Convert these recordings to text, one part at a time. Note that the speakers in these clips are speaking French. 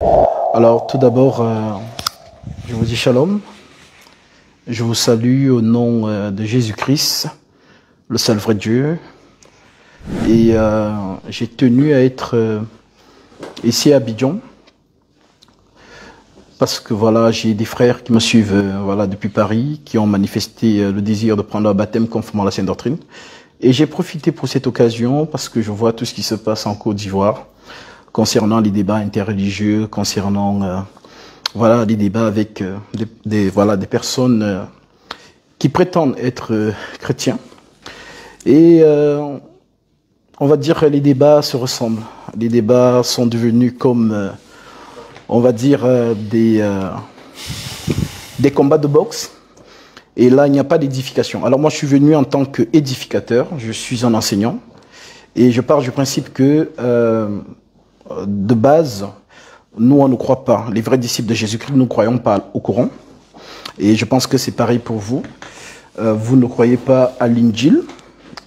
Alors, tout d'abord, je vous dis shalom. Je vous salue au nom de Jésus-Christ, le seul vrai Dieu. Et j'ai tenu à être ici à Abidjan parce que voilà, j'ai des frères qui me suivent voilà, depuis Paris, qui ont manifesté le désir de prendre un baptême conformément à la Sainte Doctrine. Et j'ai profité pour cette occasion parce que je vois tout ce qui se passe en Côte d'Ivoire concernant les débats interreligieux, concernant voilà, les débats avec des personnes qui prétendent être chrétiens. Et on va dire que les débats se ressemblent. Les débats sont devenus comme, on va dire, des combats de boxe. Et là, il n'y a pas d'édification. Alors moi, je suis venu en tant qu'édificateur. Je suis un enseignant. Et je pars du principe que, de base, nous, on ne croit pas. Les vrais disciples de Jésus-Christ, nous ne croyons pas au Coran. Et je pense que c'est pareil pour vous. Vous ne croyez pas à l'Injil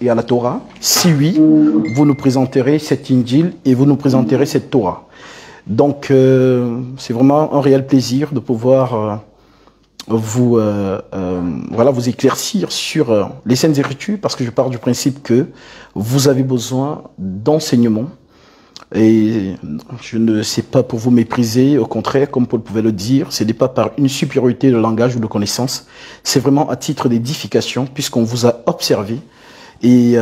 et à la Torah. Si oui, vous nous présenterez cet Injil et vous nous présenterez cette Torah. Donc, c'est vraiment un réel plaisir de pouvoir vous éclaircir sur les Saintes Écritures, parce que je pars du principe que vous avez besoin d'enseignement. Et je ne sais pas pour vous mépriser, au contraire, comme Paul pouvait le dire, ce n'est pas par une supériorité de langage ou de connaissance, c'est vraiment à titre d'édification, puisqu'on vous a observé. Et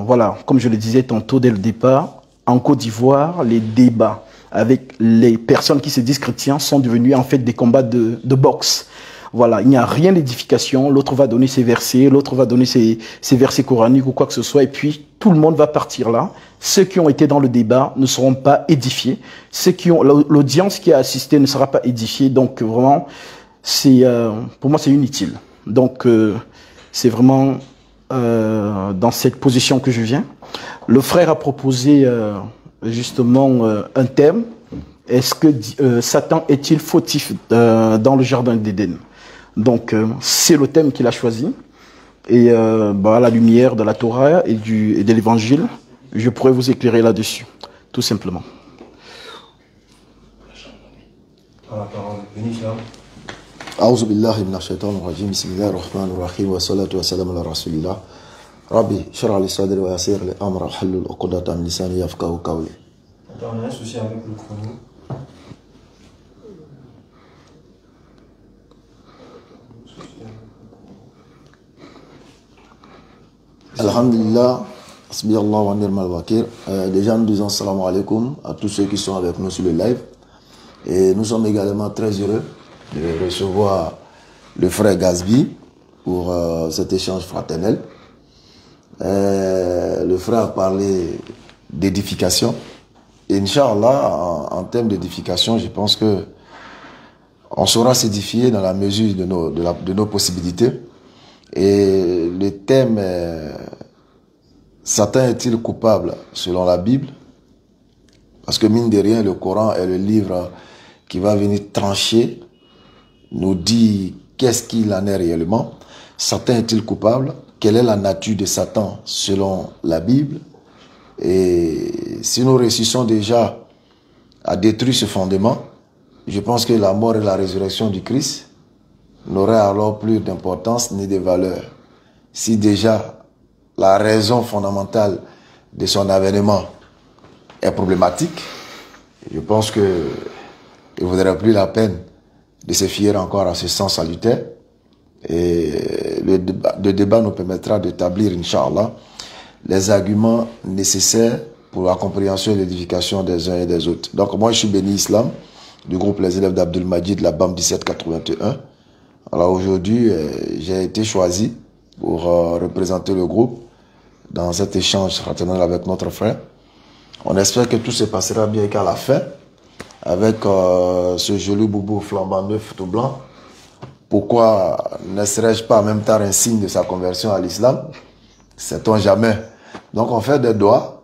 voilà, comme je le disais tantôt dès le départ, en Côte d'Ivoire, les débats avec les personnes qui se disent chrétiens sont devenus en fait des combats de boxe. Voilà, il n'y a rien d'édification, l'autre va donner ses versets, l'autre va donner ses versets coraniques ou quoi que ce soit, et puis tout le monde va partir là. Ceux qui ont été dans le débat ne seront pas édifiés. Ceux qui ont, l'audience qui a assisté ne sera pas édifiée. Donc vraiment, c'est, pour moi, c'est inutile. Donc c'est vraiment dans cette position que je viens. Le frère a proposé justement un thème. Est-ce que Satan est-il fautif dans le jardin d'Éden? Donc c'est le thème qu'il a choisi. Et à la lumière de la Torah et de l'Évangile, je pourrais vous éclairer là-dessus, tout simplement. أعوذ بالله من الشيطان الرجيم بسم الله الرحمن الرحيم والصلاة والسلام على رسول الله ربي اشرح لي صدري ويسر لي أمري واحلل عقدة من لساني يفقهوا قولي. On a un souci avec le chrono. Alhamdulillah, Asbiyallah wa ni'mal wakil. Déjà nous disons salam alaikum à tous ceux qui sont avec nous sur le live. Et nous sommes également très heureux de recevoir le frère Gazbi pour cet échange fraternel. Le frère a parlé d'édification. Et Inch'Allah, en termes d'édification, je pense que on saura s'édifier dans la mesure de nos possibilités. Et le thème Satan est-il coupable selon la Bible? Parce que mine de rien, le Coran est le livre qui va venir trancher, nous dire qu'est-ce qu'il en est réellement. Satan est-il coupable? Quelle est la nature de Satan selon la Bible? Et si nous réussissons déjà à détruire ce fondement, je pense que la mort et la résurrection du Christ n'auraient alors plus d'importance ni de valeur. Si déjà la raison fondamentale de son avènement est problématique, je pense qu'il ne vaudrait plus la peine de se fier encore à ce sens salutaire. Et le débat nous permettra d'établir, Inch'Allah, les arguments nécessaires pour la compréhension et l'édification des uns et des autres. Donc moi je suis Béni Islam, du groupe Les élèves d'Abdul Majid, la BAM 1781. Alors aujourd'hui, j'ai été choisi pour représenter le groupe dans cet échange fraternel avec notre frère. On espère que tout se passera bien, qu'à la fin, avec ce joli boubou flambant neuf tout blanc, pourquoi ne serais-je pas en même temps un signe de sa conversion à l'islam? Sait-on jamais. Donc on fait des doigts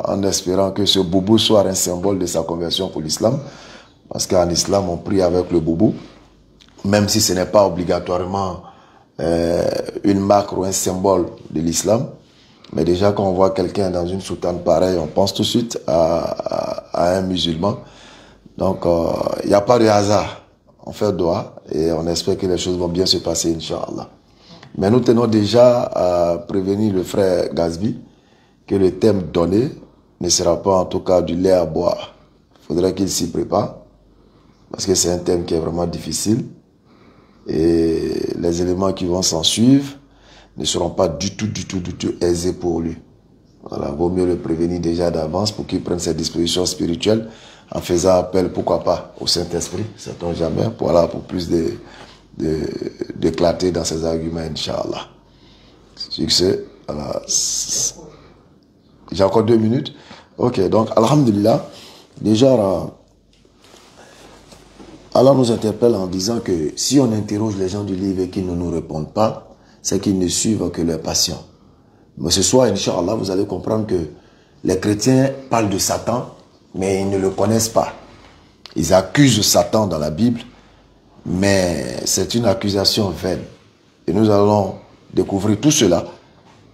en espérant que ce boubou soit un symbole de sa conversion pour l'islam. Parce qu'en islam, on prie avec le boubou, même si ce n'est pas obligatoirement une marque ou un symbole de l'islam. Mais déjà, quand on voit quelqu'un dans une soutane pareille, on pense tout de suite à un musulman. Donc, il n'y a pas de hasard. On fait doigt et on espère que les choses vont bien se passer, Inch'Allah. Mais nous tenons déjà à prévenir le frère Gazbi que le thème donné ne sera pas en tout cas du lait à boire. Il faudrait qu'il s'y prépare parce que c'est un thème qui est vraiment difficile et les éléments qui vont s'en suivre ne seront pas du tout aisés pour lui. Voilà, vaut mieux le prévenir déjà d'avance pour qu'il prenne ses dispositions spirituelles en faisant appel, pourquoi pas, au Saint-Esprit, sait-on jamais, voilà, pour plus d'éclater dans ses arguments, Inch'Allah. Succès, voilà. J'ai encore 2 minutes. Ok, donc, alhamdulillah, déjà, Allah nous interpelle en disant que si on interroge les gens du livre et qu'ils ne nous répondent pas, c'est qu'ils ne suivent que leur passion. Mais ce soir, Inch'Allah, vous allez comprendre que les chrétiens parlent de Satan, mais ils ne le connaissent pas. Ils accusent Satan dans la Bible, mais c'est une accusation vaine. Et nous allons découvrir tout cela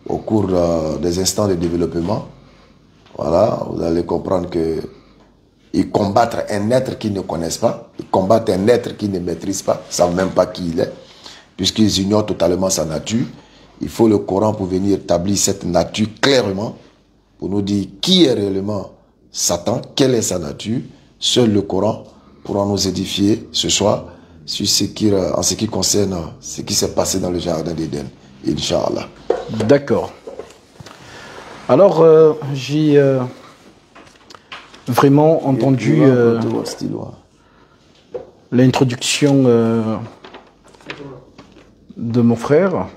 au cours des instants de développement. Voilà, vous allez comprendre que ils combattent un être qu'ils ne connaissent pas, ils combattent un être qu'ils ne maîtrisent pas, ils ne savent même pas qui il est, puisqu'ils ignorent totalement sa nature. Il faut le Coran pour venir établir cette nature clairement, pour nous dire qui est réellement Satan, quelle est sa nature. Seul le Coran pourra nous édifier ce soir sur en ce qui concerne ce qui s'est passé dans le jardin d'Éden. Inch'Allah. D'accord. Alors, j'ai vraiment entendu l'introduction de mon frère.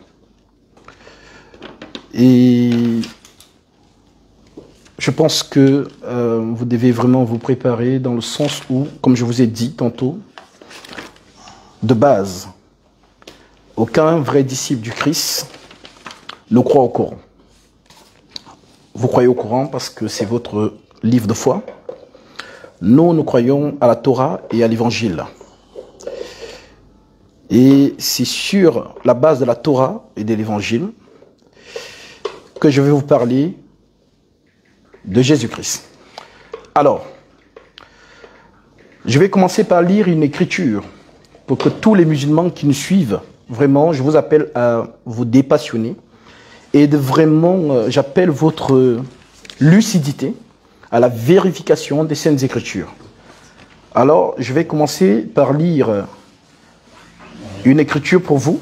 Et je pense que vous devez vraiment vous préparer dans le sens où, comme je vous ai dit tantôt, de base, aucun vrai disciple du Christ ne croit au Coran. Vous croyez au Coran parce que c'est votre livre de foi. Nous croyons à la Torah et à l'Évangile. Et c'est sur la base de la Torah et de l'Évangile que je vais vous parler de Jésus-Christ. Alors, je vais commencer par lire une écriture pour que tous les musulmans qui nous suivent, vraiment, je vous appelle à vous dépassionner et de vraiment, j'appelle votre lucidité à la vérification des Saintes Écritures. Alors, je vais commencer par lire une écriture pour vous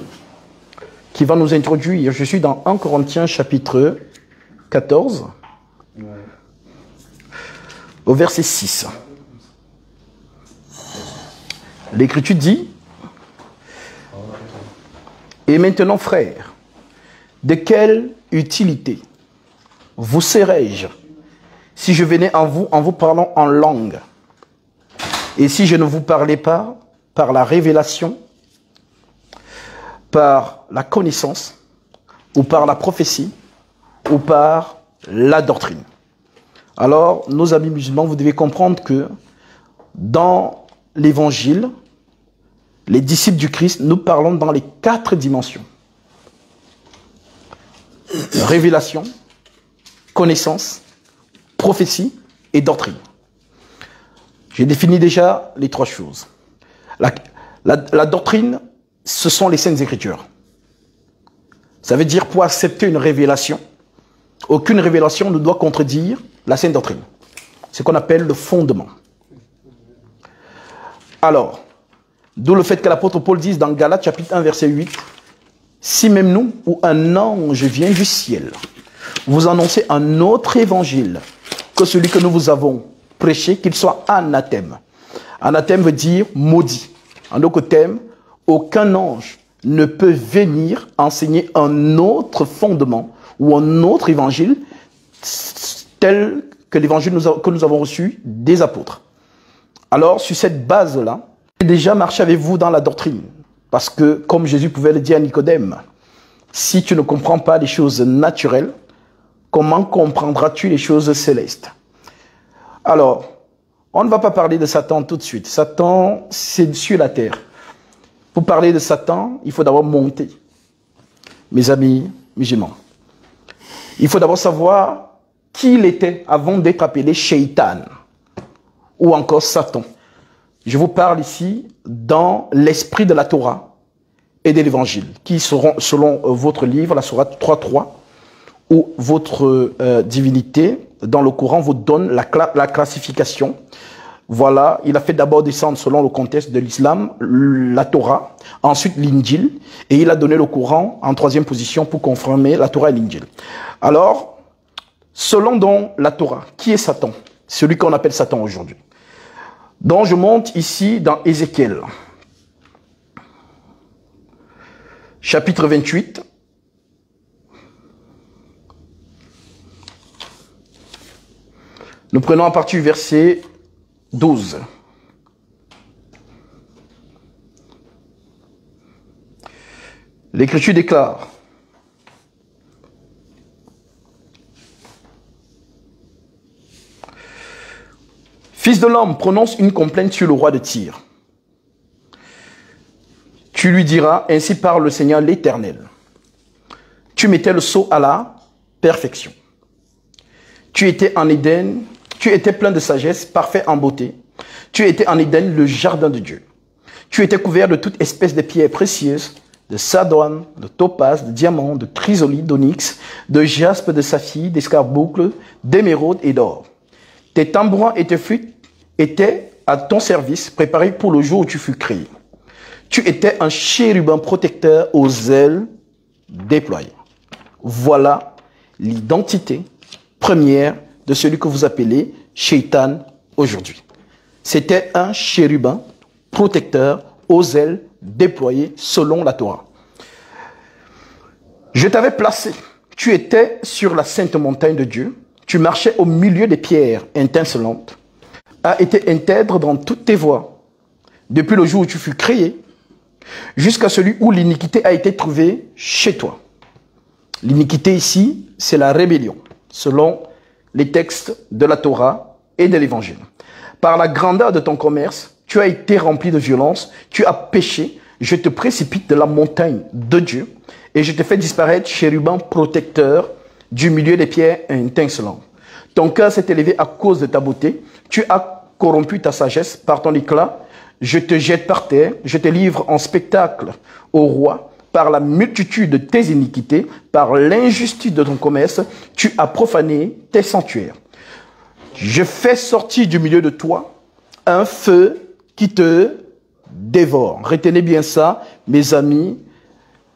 qui va nous introduire. Je suis dans 1 Corinthiens chapitre 14, au verset 6. L'écriture dit: et maintenant, frères, de quelle utilité vous serais-je si je venais en vous parlant en langue, et si je ne vous parlais pas par la révélation, par la connaissance, ou par la prophétie, ou par la doctrine. Alors, nos amis musulmans, vous devez comprendre que dans l'évangile, les disciples du Christ, nous parlons dans les 4 dimensions. Révélation, connaissance, prophétie et doctrine. J'ai défini déjà les 3 choses. La doctrine, ce sont les Saintes Écritures. Ça veut dire, pour accepter une révélation, aucune révélation ne doit contredire la Sainte Doctrine. C'est ce qu'on appelle le fondement. Alors, d'où le fait que l'apôtre Paul dise dans Galates chapitre 1 verset 8, « Si même nous, ou un ange vient du ciel, vous annoncez un autre évangile que celui que nous vous avons prêché, qu'il soit anathème. » Anathème veut dire maudit. En d'autres termes, aucun ange ne peut venir enseigner un autre fondement ou un autre évangile tel que l'évangile que nous avons reçu des apôtres. Alors, sur cette base-là, j'ai déjà marché avec vous dans la doctrine. Parce que, comme Jésus pouvait le dire à Nicodème, si tu ne comprends pas les choses naturelles, comment comprendras-tu les choses célestes? Alors, on ne va pas parler de Satan tout de suite. Satan, c'est sur la terre. Pour parler de Satan, il faut d'abord monter. Mes amis musulmans, il faut d'abord savoir qui il était avant d'être appelé Shaitan ou encore Satan. Je vous parle ici dans l'esprit de la Torah et de l'Évangile, qui seront, selon votre livre, la Sourate 3.3, où votre divinité, dans le Coran, vous donne la classification. Voilà, il a fait d'abord descendre, selon le contexte de l'islam, la Torah, ensuite l'Injil, et il a donné le Coran en troisième position pour confirmer la Torah et l'Injil. Alors, selon donc la Torah, qui est Satan? Celui qu'on appelle Satan aujourd'hui. Donc je monte ici dans Ézéchiel, chapitre 28. Nous prenons à partir du verset 12. L'Écriture déclare: Fils de l'homme, prononce une complainte sur le roi de Tyr. Tu lui diras, ainsi parle le Seigneur l'Éternel. Tu mettais le sceau à la perfection. Tu étais en Éden, tu étais plein de sagesse, parfait en beauté. Tu étais en Éden, le jardin de Dieu. Tu étais couvert de toute espèce de pierres précieuses, de sardone, de topaz, de diamant, de chrysolite, d'onyx, de jaspe, de saphir, d'escarboucle, d'émeraude et d'or. Tes tambourins et tes flûtes étaient à ton service, préparés pour le jour où tu fus créé. Tu étais un chérubin protecteur aux ailes déployées. Voilà l'identité première de celui que vous appelez Shaitan aujourd'hui. C'était un chérubin protecteur aux ailes déployées selon la Torah. Je t'avais placé, tu étais sur la sainte montagne de Dieu, tu marchais au milieu des pierres étincelantes, a été intègre dans toutes tes voies, depuis le jour où tu fus créé, jusqu'à celui où l'iniquité a été trouvée chez toi. L'iniquité ici, c'est la rébellion, selon les textes de la Torah et de l'Évangile. Par la grandeur de ton commerce, tu as été rempli de violence, tu as péché, je te précipite de la montagne de Dieu, et je te fais disparaître, chérubin protecteur, du milieu des pierres étincelantes. Ton cœur s'est élevé à cause de ta beauté, tu as corrompu ta sagesse par ton éclat, je te jette par terre, je te livre en spectacle au roi, par la multitude de tes iniquités, par l'injustice de ton commerce, tu as profané tes sanctuaires. Je fais sortir du milieu de toi un feu qui te dévore. Retenez bien ça, mes amis.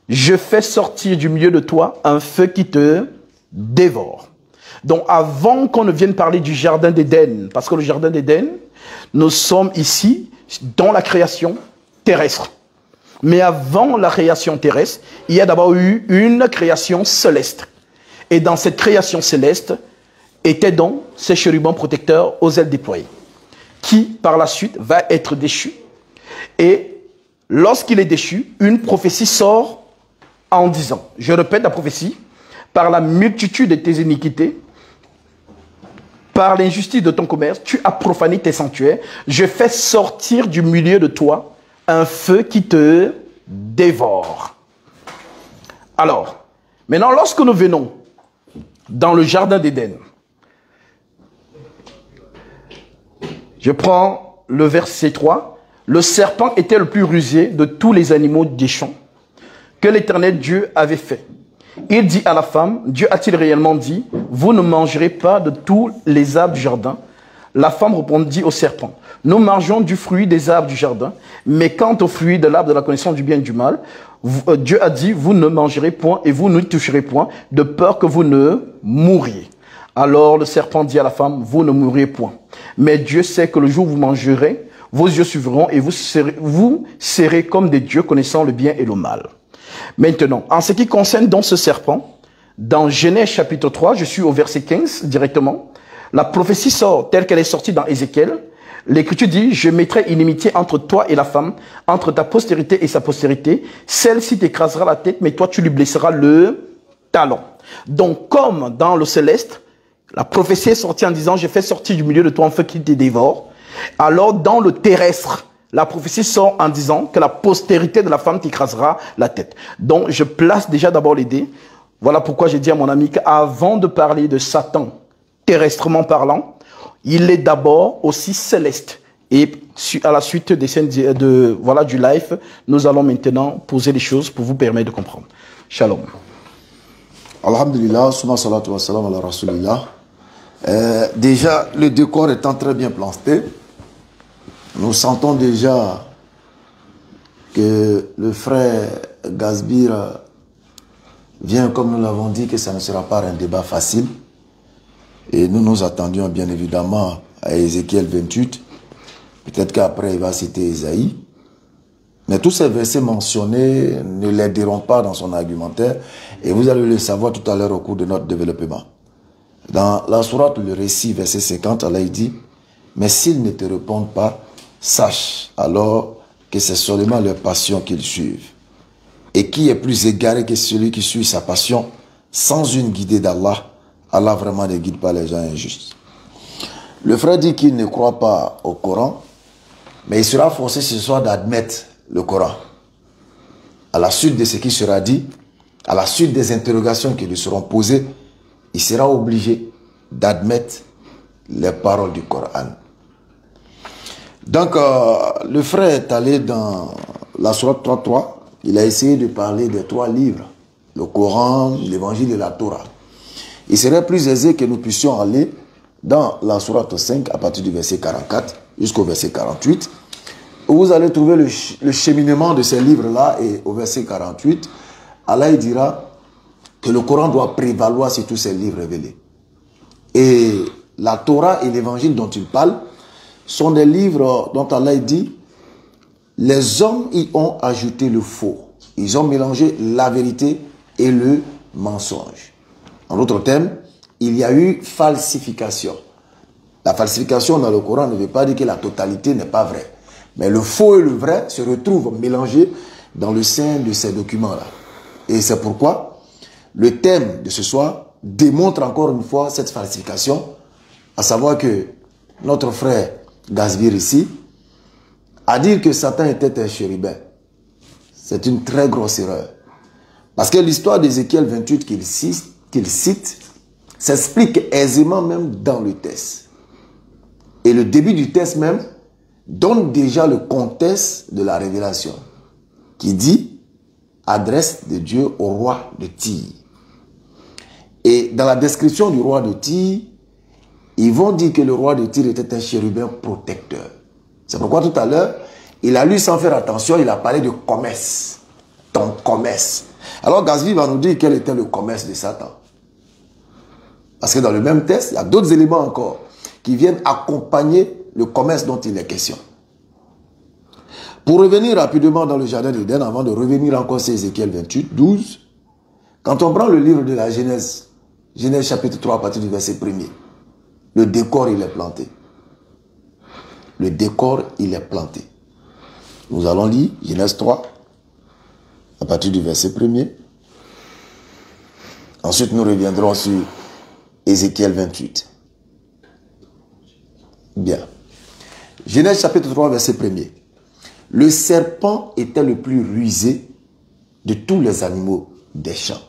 Je fais sortir du milieu de toi un feu qui te dévore. Donc avant qu'on ne vienne parler du jardin d'Éden, parce que le jardin d'Éden, nous sommes ici dans la création terrestre. Mais avant la création terrestre, il y a d'abord eu une création céleste. Et dans cette création céleste, étaient donc ces chérubins protecteurs aux ailes déployées, qui par la suite va être déchu. Et lorsqu'il est déchu, une prophétie sort en disant, je répète la prophétie, par la multitude de tes iniquités, par l'injustice de ton commerce, tu as profané tes sanctuaires, je fais sortir du milieu de toi un feu qui te dévore. Alors, maintenant, lorsque nous venons dans le jardin d'Éden, je prends le verset 3. Le serpent était le plus rusé de tous les animaux des champs que l'Éternel Dieu avait fait. Il dit à la femme, Dieu a-t-il réellement dit, vous ne mangerez pas de tous les arbres du jardin? La femme répondit au serpent, nous mangeons du fruit des arbres du jardin, mais quant au fruit de l'arbre de la connaissance du bien et du mal, Dieu a dit, vous ne mangerez point et vous ne toucherez point, de peur que vous ne mouriez. Alors le serpent dit à la femme, vous ne mourrez point. Mais Dieu sait que le jour où vous mangerez, vos yeux s'ouvriront et vous serez comme des dieux connaissant le bien et le mal. Maintenant, en ce qui concerne donc ce serpent, dans Genèse chapitre 3, je suis au verset 15 directement, la prophétie sort telle qu'elle est sortie dans Ézéchiel. L'Écriture dit, je mettrai inimitié entre toi et la femme, entre ta postérité et sa postérité. Celle-ci t'écrasera la tête, mais toi tu lui blesseras le talon. Donc comme dans le céleste, la prophétie est sortie en disant, je fais sortir du milieu de toi un feu qui te dévore. Alors dans le terrestre, la prophétie sort en disant que la postérité de la femme t'écrasera la tête. Donc je place déjà d'abord les dés. Voilà pourquoi j'ai dit à mon ami qu'avant de parler de Satan, terrestrement parlant, il est d'abord aussi céleste. Et à la suite des scènes voilà, du live, nous allons maintenant poser les choses pour vous permettre de comprendre. Shalom. Alhamdulillah, summa salatu wa salam ala rasulillah. Déjà, le décor étant très bien planté, nous sentons déjà que le frère Gazbir vient, comme nous l'avons dit, que ça ne sera pas un débat facile. Et nous nous attendions bien évidemment à Ézéchiel 28. Peut-être qu'après il va citer Isaïe. Mais tous ces versets mentionnés ne l'aideront pas dans son argumentaire. Et vous allez le savoir tout à l'heure au cours de notre développement. Dans la sourate, le récit, verset 50, Allah dit « Mais s'ils ne te répondent pas, sache alors que c'est seulement leur passion qu'ils suivent. Et qui est plus égaré que celui qui suit sa passion sans une guidée d'Allah? Allah vraiment ne guide pas les gens injustes. » Le frère dit qu'il ne croit pas au Coran, mais il sera forcé ce soir d'admettre le Coran. À la suite de ce qui sera dit, à la suite des interrogations qui lui seront posées, il sera obligé d'admettre les paroles du Coran. Donc, le frère est allé dans la sourate 3.3. Il a essayé de parler des 3 livres, le Coran, l'Évangile et la Torah. Il serait plus aisé que nous puissions aller dans la sourate 5, à partir du verset 44 jusqu'au verset 48, où vous allez trouver le cheminement de ces livres-là. Et au verset 48, Allah dira que le Coran doit prévaloir sur tous ces livres révélés. Et la Torah et l'Évangile dont il parle sont des livres dont Allah dit les hommes y ont ajouté le faux. Ils ont mélangé la vérité et le mensonge. En d'autres termes, il y a eu falsification. La falsification dans le Coran ne veut pas dire que la totalité n'est pas vraie. Mais le faux et le vrai se retrouvent mélangés dans le sein de ces documents-là. Et c'est pourquoi le thème de ce soir démontre encore une fois cette falsification, à savoir que notre frère Gazbir ici a dit que Satan était un chérubin. C'est une très grosse erreur. Parce que l'histoire d'Ézéchiel 28 qu'il cite s'explique aisément même dans le texte. Et le début du texte même donne déjà le contexte de la révélation, qui dit adresse de Dieu au roi de Tyr. Et dans la description du roi de Tyr, ils vont dire que le roi de Tyr était un chérubin protecteur. C'est pourquoi tout à l'heure, il a lu sans faire attention, il a parlé de commerce. Ton commerce. Alors Gazbir va nous dire quel était le commerce de Satan. Parce que dans le même texte, il y a d'autres éléments encore qui viennent accompagner le commerce dont il est question. Pour revenir rapidement dans le jardin d'Éden, avant de revenir encore sur Ézéchiel 28, 12, quand on prend le livre de la Genèse, Genèse chapitre 3 à partir du verset 1er, le décor il est planté. Le décor il est planté. Nous allons lire Genèse 3 à partir du verset 1er. Ensuite nous reviendrons sur Ézéchiel 28. Bien. Genèse chapitre 3 verset 1er. Le serpent était le plus rusé de tous les animaux des champs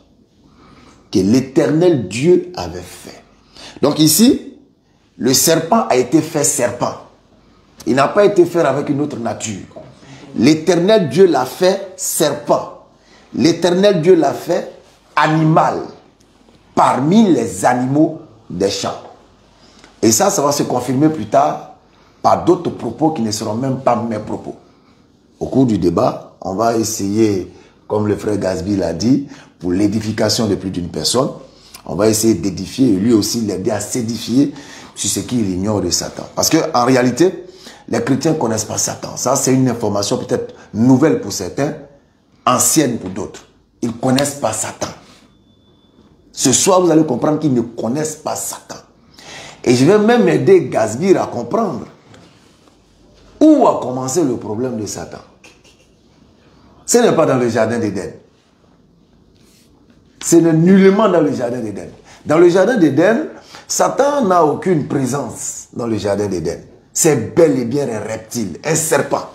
que l'Éternel Dieu avait fait. Donc ici, le serpent a été fait serpent. Il n'a pas été fait avec une autre nature. L'Éternel Dieu l'a fait serpent. L'Éternel Dieu l'a fait animal parmi les animaux des champs. Et ça va se confirmer plus tard par d'autres propos qui ne seront même pas mes propos. Au cours du débat, on va essayer, comme le frère Gazbir l'a dit, pour l'édification de plus d'une personne, on va essayer d'édifier et lui aussi l'aider à s'édifier sur ce qu'il ignore de Satan. Parce qu'en réalité, les chrétiens ne connaissent pas Satan. Ça, c'est une information peut-être nouvelle pour certains, ancienne pour d'autres. Ils ne connaissent pas Satan. Ce soir, vous allez comprendre qu'ils ne connaissent pas Satan. Et je vais même aider Gazbir à comprendre où a commencé le problème de Satan. Ce n'est pas dans le jardin d'Éden. Ce n'est nullement dans le jardin d'Éden. Dans le jardin d'Éden, Satan n'a aucune présence dans le jardin d'Éden. C'est bel et bien un reptile, un serpent.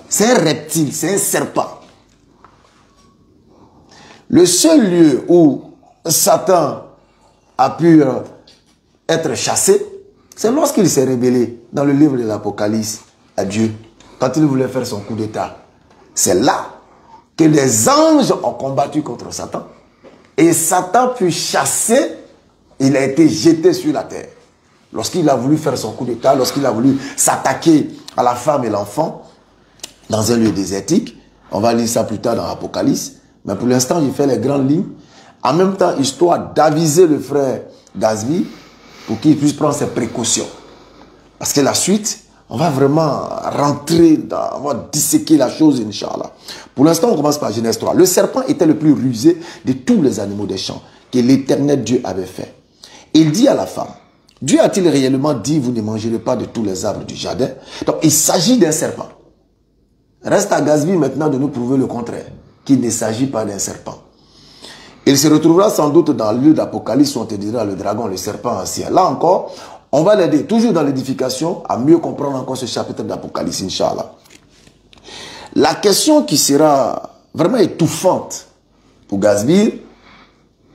C'est un reptile, c'est un serpent. Le seul lieu où Satan a pu être chassé, C'est lorsqu'il s'est révélé dans le livre de l'Apocalypse à Dieu, quand il voulait faire son coup d'état. C'est là que les anges ont combattu contre Satan. Et Satan fut chassé, il a été jeté sur la terre. Lorsqu'il a voulu faire son coup d'état, lorsqu'il a voulu s'attaquer à la femme et l'enfant, dans un lieu désertique, on va lire ça plus tard dans l'Apocalypse, mais pour l'instant, il fait les grandes lignes. En même temps, histoire d'aviser le frère Gazby pour qu'il puisse prendre ses précautions. Parce que la suite, on va vraiment rentrer, on va disséquer la chose, Inch'Allah. Pour l'instant, on commence par Genèse 3. Le serpent était le plus rusé de tous les animaux des champs que l'Éternel Dieu avait fait. Il dit à la femme, Dieu a-t-il réellement dit, vous ne mangerez pas de tous les arbres du jardin? Donc, il s'agit d'un serpent. Reste à Gazby maintenant de nous prouver le contraire, qu'il ne s'agit pas d'un serpent. Il se retrouvera sans doute dans le lieu d'Apocalypse où on te dira le dragon, le serpent ancien. Là encore, on va l'aider, toujours dans l'édification, à mieux comprendre encore ce chapitre d'Apocalypse, Inch'Allah. La question qui sera vraiment étouffante pour Gazby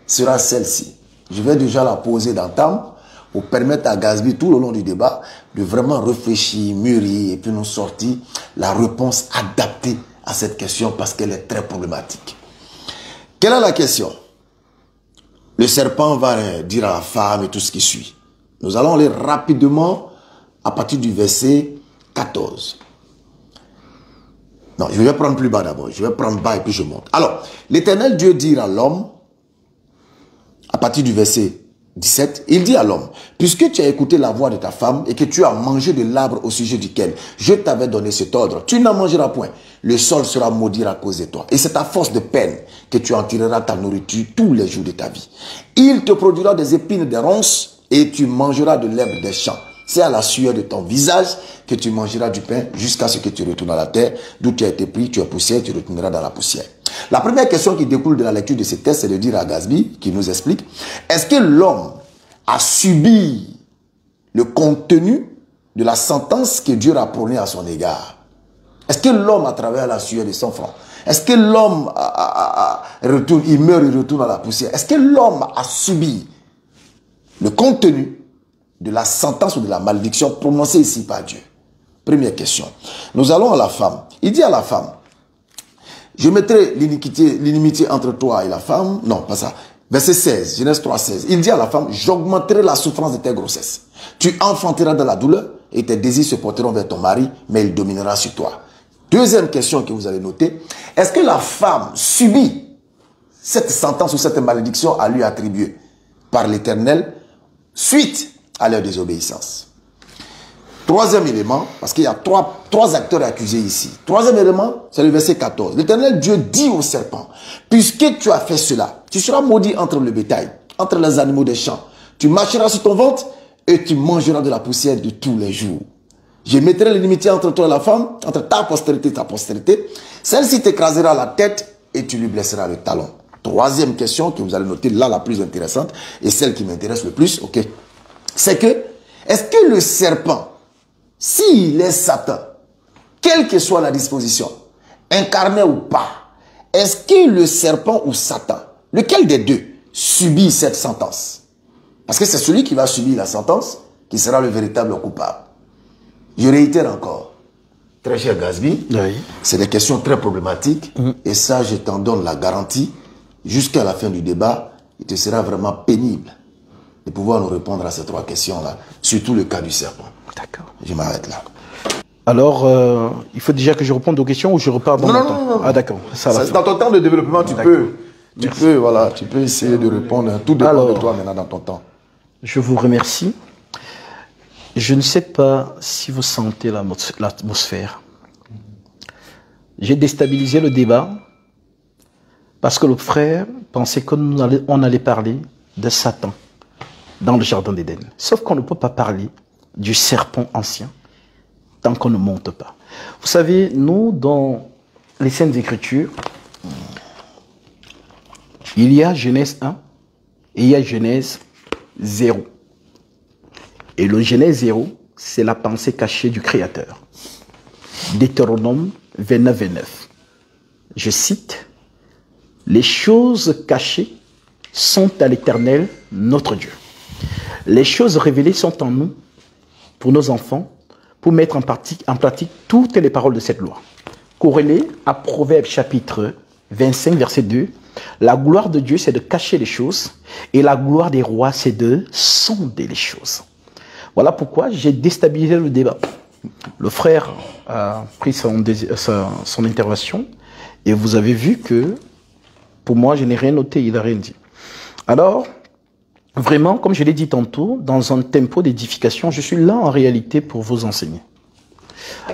sera celle-ci. Je vais déjà la poser d'entame pour permettre à Gazby, tout le long du débat, de vraiment réfléchir, mûrir et puis nous sortir la réponse adaptée à cette question parce qu'elle est très problématique. Quelle est la question? Le serpent va dire à la femme et tout ce qui suit. Nous allons aller rapidement à partir du verset 14. Non, je vais prendre plus bas d'abord. Je vais prendre bas et puis je monte. Alors, l'Éternel Dieu dit à l'homme, à partir du verset 17, il dit à l'homme, puisque tu as écouté la voix de ta femme et que tu as mangé de l'arbre au sujet duquel je t'avais donné cet ordre, tu n'en mangeras point. Le sol sera maudit à cause de toi. Et c'est à force de peine que tu en tireras ta nourriture tous les jours de ta vie. Il te produira des épines des ronces et tu mangeras de l'herbe des champs. C'est à la sueur de ton visage que tu mangeras du pain jusqu'à ce que tu retournes à la terre, d'où tu as été pris, tu es poussière, tu retourneras dans la poussière. La première question qui découle de la lecture de ces textes, c'est de dire à Gazby, qui nous explique, est-ce que l'homme a subi le contenu de la sentence que Dieu a prônée à son égard? Est-ce que l'homme, à travers la sueur de son front, est-ce que l'homme retourne, il meurt, il retourne à la poussière? Est-ce que l'homme a subi le contenu de la sentence ou de la malédiction prononcée ici par Dieu? Première question. Nous allons à la femme. Il dit à la femme, je mettrai l'inimitié entre toi et la femme. Non, pas ça. Verset 16, Genèse 3, 16. Il dit à la femme, j'augmenterai la souffrance de tes grossesses. Tu enfanteras dans la douleur et tes désirs se porteront vers ton mari, mais il dominera sur toi. Deuxième question que vous allez noter. Est-ce que la femme subit cette sentence ou cette malédiction à lui attribuée par l'Éternel suite à leur désobéissance? Troisième élément, parce qu'il y a trois acteurs accusés ici. Troisième élément, c'est le verset 14. L'Éternel Dieu dit au serpent, puisque tu as fait cela, tu seras maudit entre le bétail, entre les animaux des champs. Tu marcheras sur ton ventre et tu mangeras de la poussière de tous les jours. Je mettrai l'inimitié entre toi et la femme, entre ta postérité et ta postérité. Celle-ci t'écrasera la tête et tu lui blesseras le talon. Troisième question que vous allez noter, là la plus intéressante, et celle qui m'intéresse le plus, ok, c'est que, est-ce que le serpent, s'il est Satan, quelle que soit la disposition, incarné ou pas, est-ce que le serpent ou Satan, lequel des deux, subit cette sentence? Parce que c'est celui qui va subir la sentence qui sera le véritable coupable. Je réitère encore, très cher Gazby, oui, c'est des questions très problématiques, et ça, je t'en donne la garantie, jusqu'à la fin du débat, il te sera vraiment pénible de pouvoir nous répondre à ces trois questions-là, surtout le cas du serpent. D'accord. Je m'arrête là. Alors, il faut déjà que je réponde aux questions ou je repars dans mon temps? Ah d'accord. Dans ton temps de développement, tu peux essayer de répondre. Tout dépend de toi maintenant dans ton temps. Je vous remercie. Je ne sais pas si vous sentez l'atmosphère. J'ai déstabilisé le débat parce que le frère pensait qu'on allait parler de Satan dans le jardin d'Éden. Sauf qu'on ne peut pas parler du serpent ancien tant qu'on ne monte pas. Vous savez, nous, dans les Saintes Écritures, il y a Genèse 1 et il y a Genèse 0. Et le Genèse 0, c'est la pensée cachée du Créateur. Deutéronome 29, 29. Je cite, « Les choses cachées sont à l'Éternel, notre Dieu. Les choses révélées sont en nous, pour nos enfants, pour mettre en pratique toutes les paroles de cette loi. Corrélé à Proverbes chapitre 25, verset 2, la gloire de Dieu, c'est de cacher les choses, et la gloire des rois, c'est de sonder les choses. Voilà pourquoi j'ai déstabilisé le débat. Le frère a pris son intervention, et vous avez vu que, pour moi, je n'ai rien noté, il n'a rien dit. Alors, vraiment, comme je l'ai dit tantôt, dans un tempo d'édification, je suis là en réalité pour vous enseigner.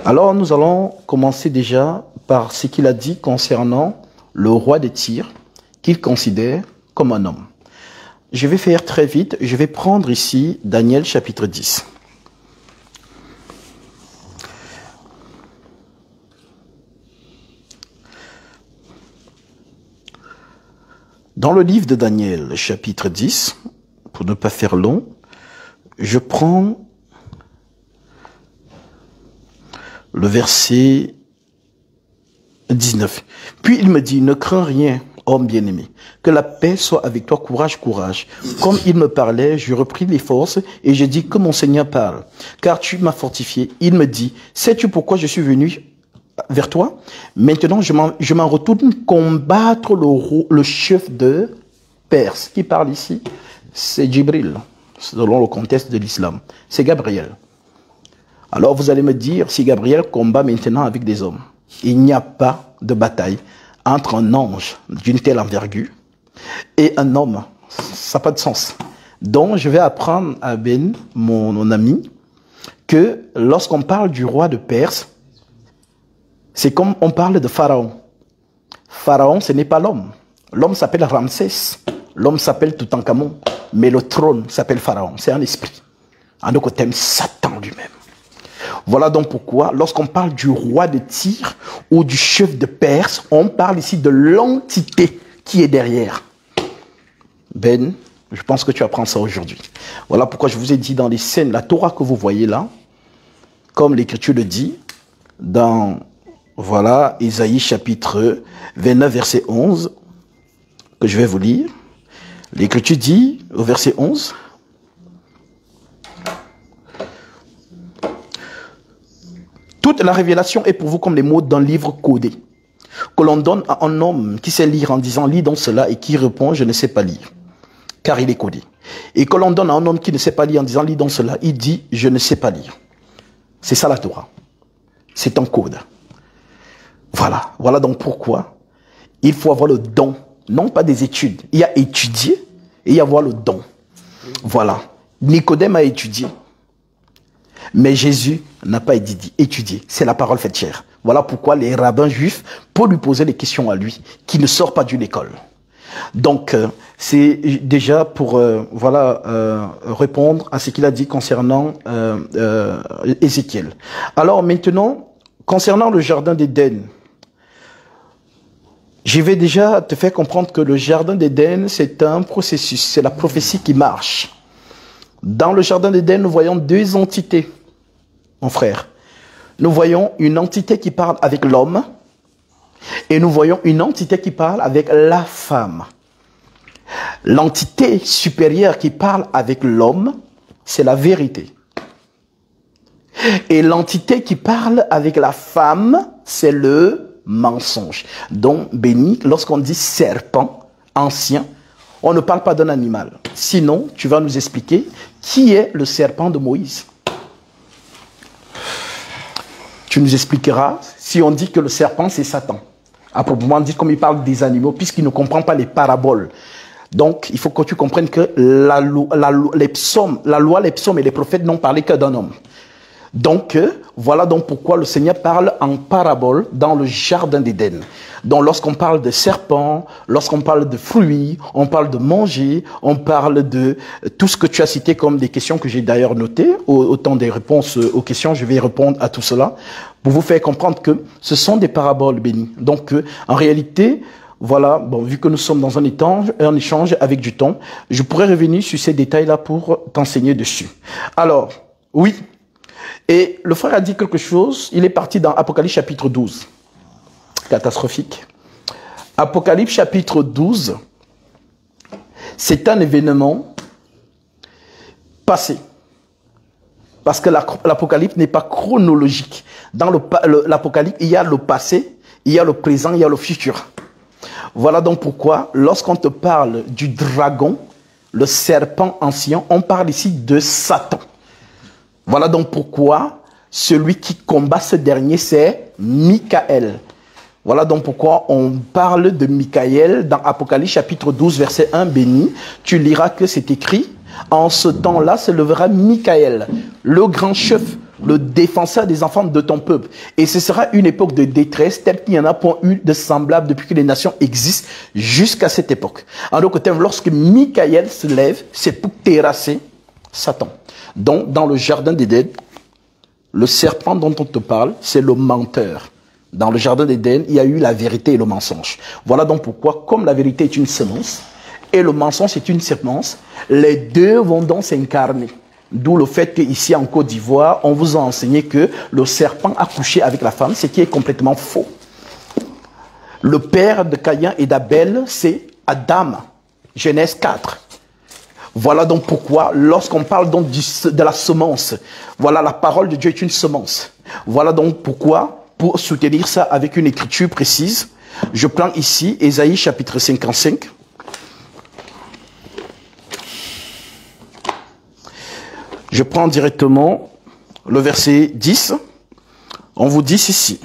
Alors, nous allons commencer déjà par ce qu'il a dit concernant le roi de Tyr, qu'il considère comme un homme. Je vais faire très vite, je vais prendre ici Daniel chapitre 10. Dans le livre de Daniel chapitre 10, pour ne pas faire long, je prends le verset 19. Puis il me dit, ne crains rien, homme bien-aimé, que la paix soit avec toi, courage, courage. Comme il me parlait, je repris les forces et je dis que mon Seigneur parle, car tu m'as fortifié. Il me dit, sais-tu pourquoi je suis venu vers toi? Maintenant, je m'en retourne combattre le chef de Perse. Qui parle ici? C'est Djibril, selon le contexte de l'islam. C'est Gabriel. Alors vous allez me dire, si Gabriel combat maintenant avec des hommes, il n'y a pas de bataille entre un ange d'une telle envergure et un homme. Ça n'a pas de sens. Donc je vais apprendre à Ben, mon ami, que lorsqu'on parle du roi de Perse, c'est comme on parle de Pharaon. Pharaon, ce n'est pas l'homme. L'homme s'appelle Ramsès. L'homme s'appelle Toutankhamon. Mais le trône s'appelle Pharaon. C'est un esprit. En d'autres termes, Satan lui-même. Voilà donc pourquoi, lorsqu'on parle du roi de Tyr ou du chef de Perse, on parle ici de l'entité qui est derrière. Ben, je pense que tu apprends ça aujourd'hui. Voilà pourquoi je vous ai dit dans les scènes, la Torah que vous voyez là, comme l'Écriture le dit, dans, voilà, Isaïe chapitre 29, verset 11, que je vais vous lire. L'Écriture dit, au verset 11, toute la révélation est pour vous comme les mots d'un livre codé, que l'on donne à un homme qui sait lire en disant « lis donc cela » et qui répond « je ne sais pas lire », car il est codé. Et que l'on donne à un homme qui ne sait pas lire en disant « lis donc cela », il dit « je ne sais pas lire ». C'est ça la Torah. C'est un code. Voilà. Voilà donc pourquoi il faut avoir le don, non pas des études. Il y a étudier et il y a avoir le don. Voilà. Nicodème a étudié. Mais Jésus n'a pas étudié. C'est la parole faite chair. Voilà pourquoi les rabbins juifs, pour lui poser des questions à lui, qui ne sort pas d'une école. Donc, c'est déjà pour répondre à ce qu'il a dit concernant Ézéchiel. Alors maintenant, concernant le jardin d'Éden, je vais déjà te faire comprendre que le jardin d'Éden, c'est un processus, c'est la prophétie qui marche. Dans le jardin d'Éden, nous voyons deux entités, mon frère. Nous voyons une entité qui parle avec l'homme et nous voyons une entité qui parle avec la femme. L'entité supérieure qui parle avec l'homme, c'est la vérité. Et l'entité qui parle avec la femme, c'est le mensonge. Donc, béni, lorsqu'on dit serpent, ancien, on ne parle pas d'un animal. Sinon, tu vas nous expliquer qui est le serpent de Moïse. Tu nous expliqueras si on dit que le serpent, c'est Satan. À proprement dit, comme il parle des animaux, puisqu'il ne comprend pas les paraboles. Donc, il faut que tu comprennes que la loi, les psaumes et les prophètes n'ont parlé que d'un homme. Donc, voilà donc pourquoi le Seigneur parle en parabole dans le jardin d'Éden. Donc, lorsqu'on parle de serpents, lorsqu'on parle de fruits, on parle de manger, on parle de tout ce que tu as cité comme des questions que j'ai d'ailleurs notées. Autant des réponses aux questions, je vais répondre à tout cela pour vous faire comprendre que ce sont des paraboles bénies. Donc, en réalité, voilà, bon, vu que nous sommes dans un échange avec du temps, je pourrais revenir sur ces détails-là pour t'enseigner dessus. Alors, oui. Et le frère a dit quelque chose, il est parti dans Apocalypse chapitre 12. Catastrophique. Apocalypse chapitre 12, c'est un événement passé. Parce que l'Apocalypse n'est pas chronologique. Dans l'Apocalypse, il y a le passé, il y a le présent, il y a le futur. Voilà donc pourquoi, lorsqu'on te parle du dragon, le serpent ancien, on parle ici de Satan. Voilà donc pourquoi celui qui combat ce dernier, c'est Michael. Voilà donc pourquoi on parle de Michael dans Apocalypse chapitre 12, verset 1, béni. Tu liras que c'est écrit, en ce temps-là se levera Michael, le grand chef, le défenseur des enfants de ton peuple. Et ce sera une époque de détresse telle qu'il n'y en a point eu de semblable depuis que les nations existent jusqu'à cette époque. En d'autres termes, lorsque Michael se lève, c'est pour terrasser Satan. Donc, dans le jardin d'Éden, le serpent dont on te parle, c'est le menteur. Dans le jardin d'Éden, il y a eu la vérité et le mensonge. Voilà donc pourquoi, comme la vérité est une semence et le mensonge est une semence, les deux vont donc s'incarner. D'où le fait qu'ici en Côte d'Ivoire, on vous a enseigné que le serpent a couché avec la femme, ce qui est complètement faux. Le père de Caïn et d'Abel, c'est Adam, Genèse 4. Voilà donc pourquoi, lorsqu'on parle donc de la semence, voilà, la parole de Dieu est une semence. Voilà donc pourquoi, pour soutenir ça avec une écriture précise, je prends ici Ésaïe chapitre 55. Je prends directement le verset 10. On vous dit ceci.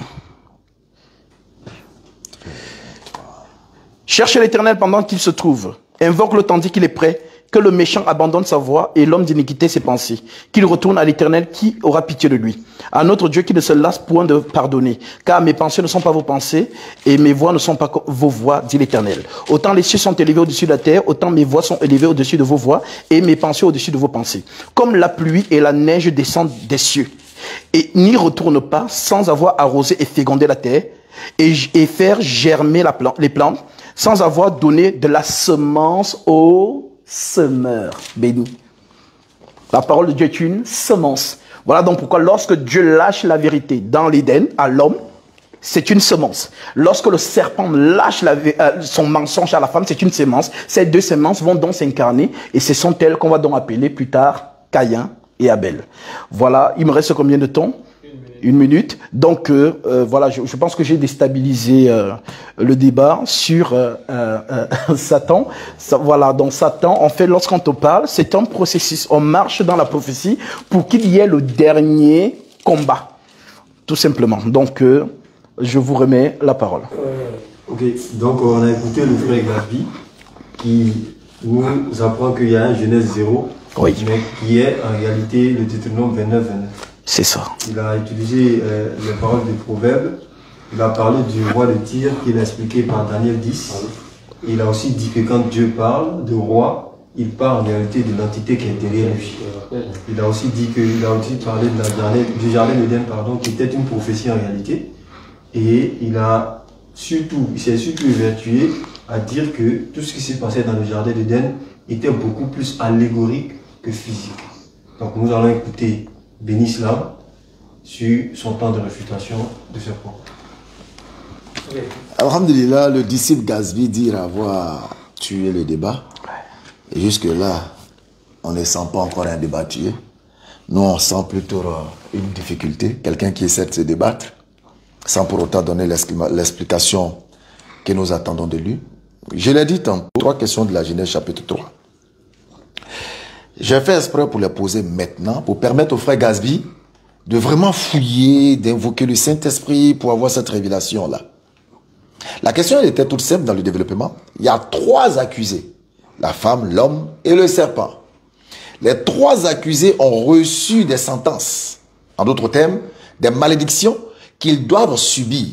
Cherchez l'Éternel pendant qu'il se trouve. Invoque-le tandis qu'il est prêt. Que le méchant abandonne sa voie et l'homme d'iniquité ses pensées. Qu'il retourne à l'Éternel qui aura pitié de lui. À notre Dieu qui ne se lasse point de pardonner. Car mes pensées ne sont pas vos pensées et mes voix ne sont pas vos voix, dit l'Éternel. Autant les cieux sont élevés au-dessus de la terre, autant mes voix sont élevées au-dessus de vos voix et mes pensées au-dessus de vos pensées. Comme la pluie et la neige descendent des cieux et n'y retournent pas sans avoir arrosé et fécondé la terre et faire germer les plantes sans avoir donné de la semence aux semeur, béni. La parole de Dieu est une semence. Voilà donc pourquoi lorsque Dieu lâche la vérité dans l'Éden à l'homme, c'est une semence. Lorsque le serpent lâche son mensonge à la femme, c'est une semence. Ces deux semences vont donc s'incarner et ce sont elles qu'on va donc appeler plus tard Caïn et Abel. Voilà, il me reste combien de temps? Une minute. Donc, voilà, je pense que j'ai déstabilisé le débat sur Satan. Voilà, donc Satan, en fait, lorsqu'on te parle, c'est un processus. On marche dans la prophétie pour qu'il y ait le dernier combat. Tout simplement. Donc, je vous remets la parole. Ok, donc on a écouté le frère Gabi qui nous apprend qu'il y a un Genèse 0, oui, mais qui est en réalité le Deutéronome 29-29. C'est ça. Il a utilisé les paroles des proverbes. Il a parlé du roi de Tyr qu'il a expliqué par Daniel 10. Il a aussi dit que quand Dieu parle de roi, il parle en réalité de l'entité qui est derrière lui. Il a aussi dit qu'il a aussi parlé du jardin d'Éden, qui était une prophétie en réalité. Et il s'est surtout évertué à dire que tout ce qui s'est passé dans le jardin d'Éden était beaucoup plus allégorique que physique. Donc nous allons écouter Béni Slam sur son temps de réfutation de ce point. Alhamdulillah, le disciple Gazvi dit avoir tué le débat. Et jusque-là, on ne sent pas encore un débat tué. Nous, on sent plutôt une difficulté. Quelqu'un qui essaie de se débattre, sans pour autant donner l'explication que nous attendons de lui. Je l'ai dit tantôt, 3 questions de la Genèse chapitre 3. J'ai fait exprès pour les poser maintenant, pour permettre au frère Gazvi de vraiment fouiller, d'invoquer le Saint-Esprit pour avoir cette révélation-là. La question elle était toute simple dans le développement. Il y a 3 accusés, la femme, l'homme et le serpent. Les 3 accusés ont reçu des sentences, en d'autres termes, des malédictions qu'ils doivent subir.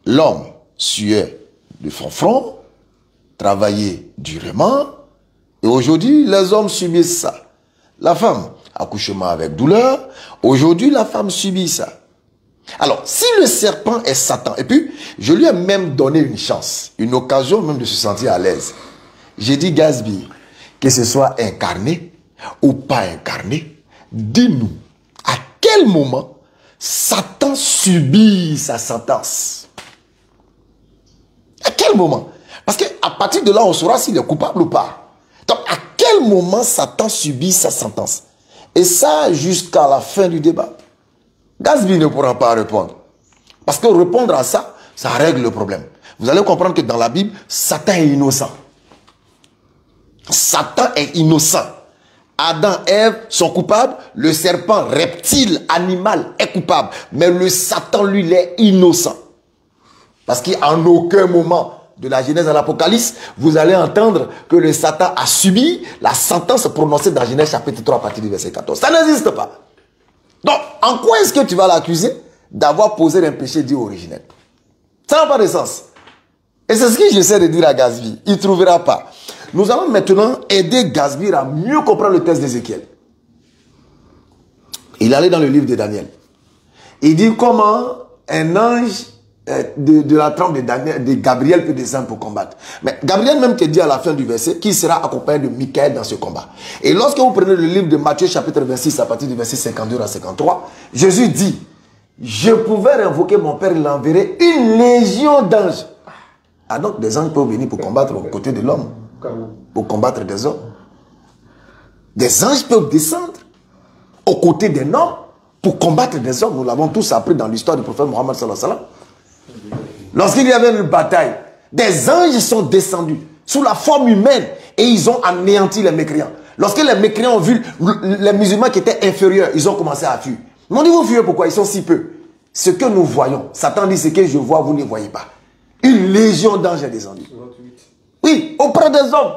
L'homme suait de son front, travaillait durement, et aujourd'hui, les hommes subissent ça. La femme, accouchement avec douleur. Aujourd'hui, la femme subit ça. Alors, si le serpent est Satan, et puis, je lui ai même donné une chance, une occasion même de se sentir à l'aise. J'ai dit, Gazbi, que ce soit incarné ou pas incarné, dis-nous, à quel moment Satan subit sa sentence? À quel moment? Parce qu'à partir de là, on saura s'il est coupable ou pas. Donc, à quel moment Satan subit sa sentence? Et ça, jusqu'à la fin du débat. Gasby ne pourra pas répondre. Parce que répondre à ça, ça règle le problème. Vous allez comprendre que dans la Bible, Satan est innocent. Satan est innocent. Adam, Ève sont coupables. Le serpent, reptile, animal est coupable. Mais le Satan, lui, il est innocent. Parce qu'en aucun moment de la Genèse à l'Apocalypse, vous allez entendre que le Satan a subi la sentence prononcée dans Genèse chapitre 3 à partir du verset 14. Ça n'existe pas. Donc, en quoi est-ce que tu vas l'accuser d'avoir posé un péché dit originel? Ça n'a pas de sens. Et c'est ce que j'essaie de dire à Gasby. Il ne trouvera pas. Nous allons maintenant aider Gasby à mieux comprendre le texte d'Ézéchiel. Il allait dans le livre de Daniel. Il dit comment un ange de la trempe de Gabriel peut descendre pour combattre. Mais Gabriel même te dit à la fin du verset qu'il sera accompagné de Michael dans ce combat. Et lorsque vous prenez le livre de Matthieu chapitre 26 à partir du verset 52 à 53, Jésus dit, je pouvais invoquer mon Père, il enverrait une légion d'anges. Ah donc des anges peuvent venir pour combattre aux côtés de l'homme, pour combattre des hommes. Des anges peuvent descendre aux côtés d'un homme pour combattre des hommes. Nous l'avons tous appris dans l'histoire du prophète Mohammed sallallahu alayhi wa sallam. Lorsqu'il y avait une bataille, des anges sont descendus sous la forme humaine et ils ont anéanti les mécréants. Lorsque les mécréants ont vu les musulmans qui étaient inférieurs, ils ont commencé à fuir. Mais on dit, vous fuyez pourquoi? Ils sont si peu. Ce que nous voyons, Satan dit, ce que je vois, vous ne voyez pas. Une légion d'anges est descendue. Oui, auprès des hommes,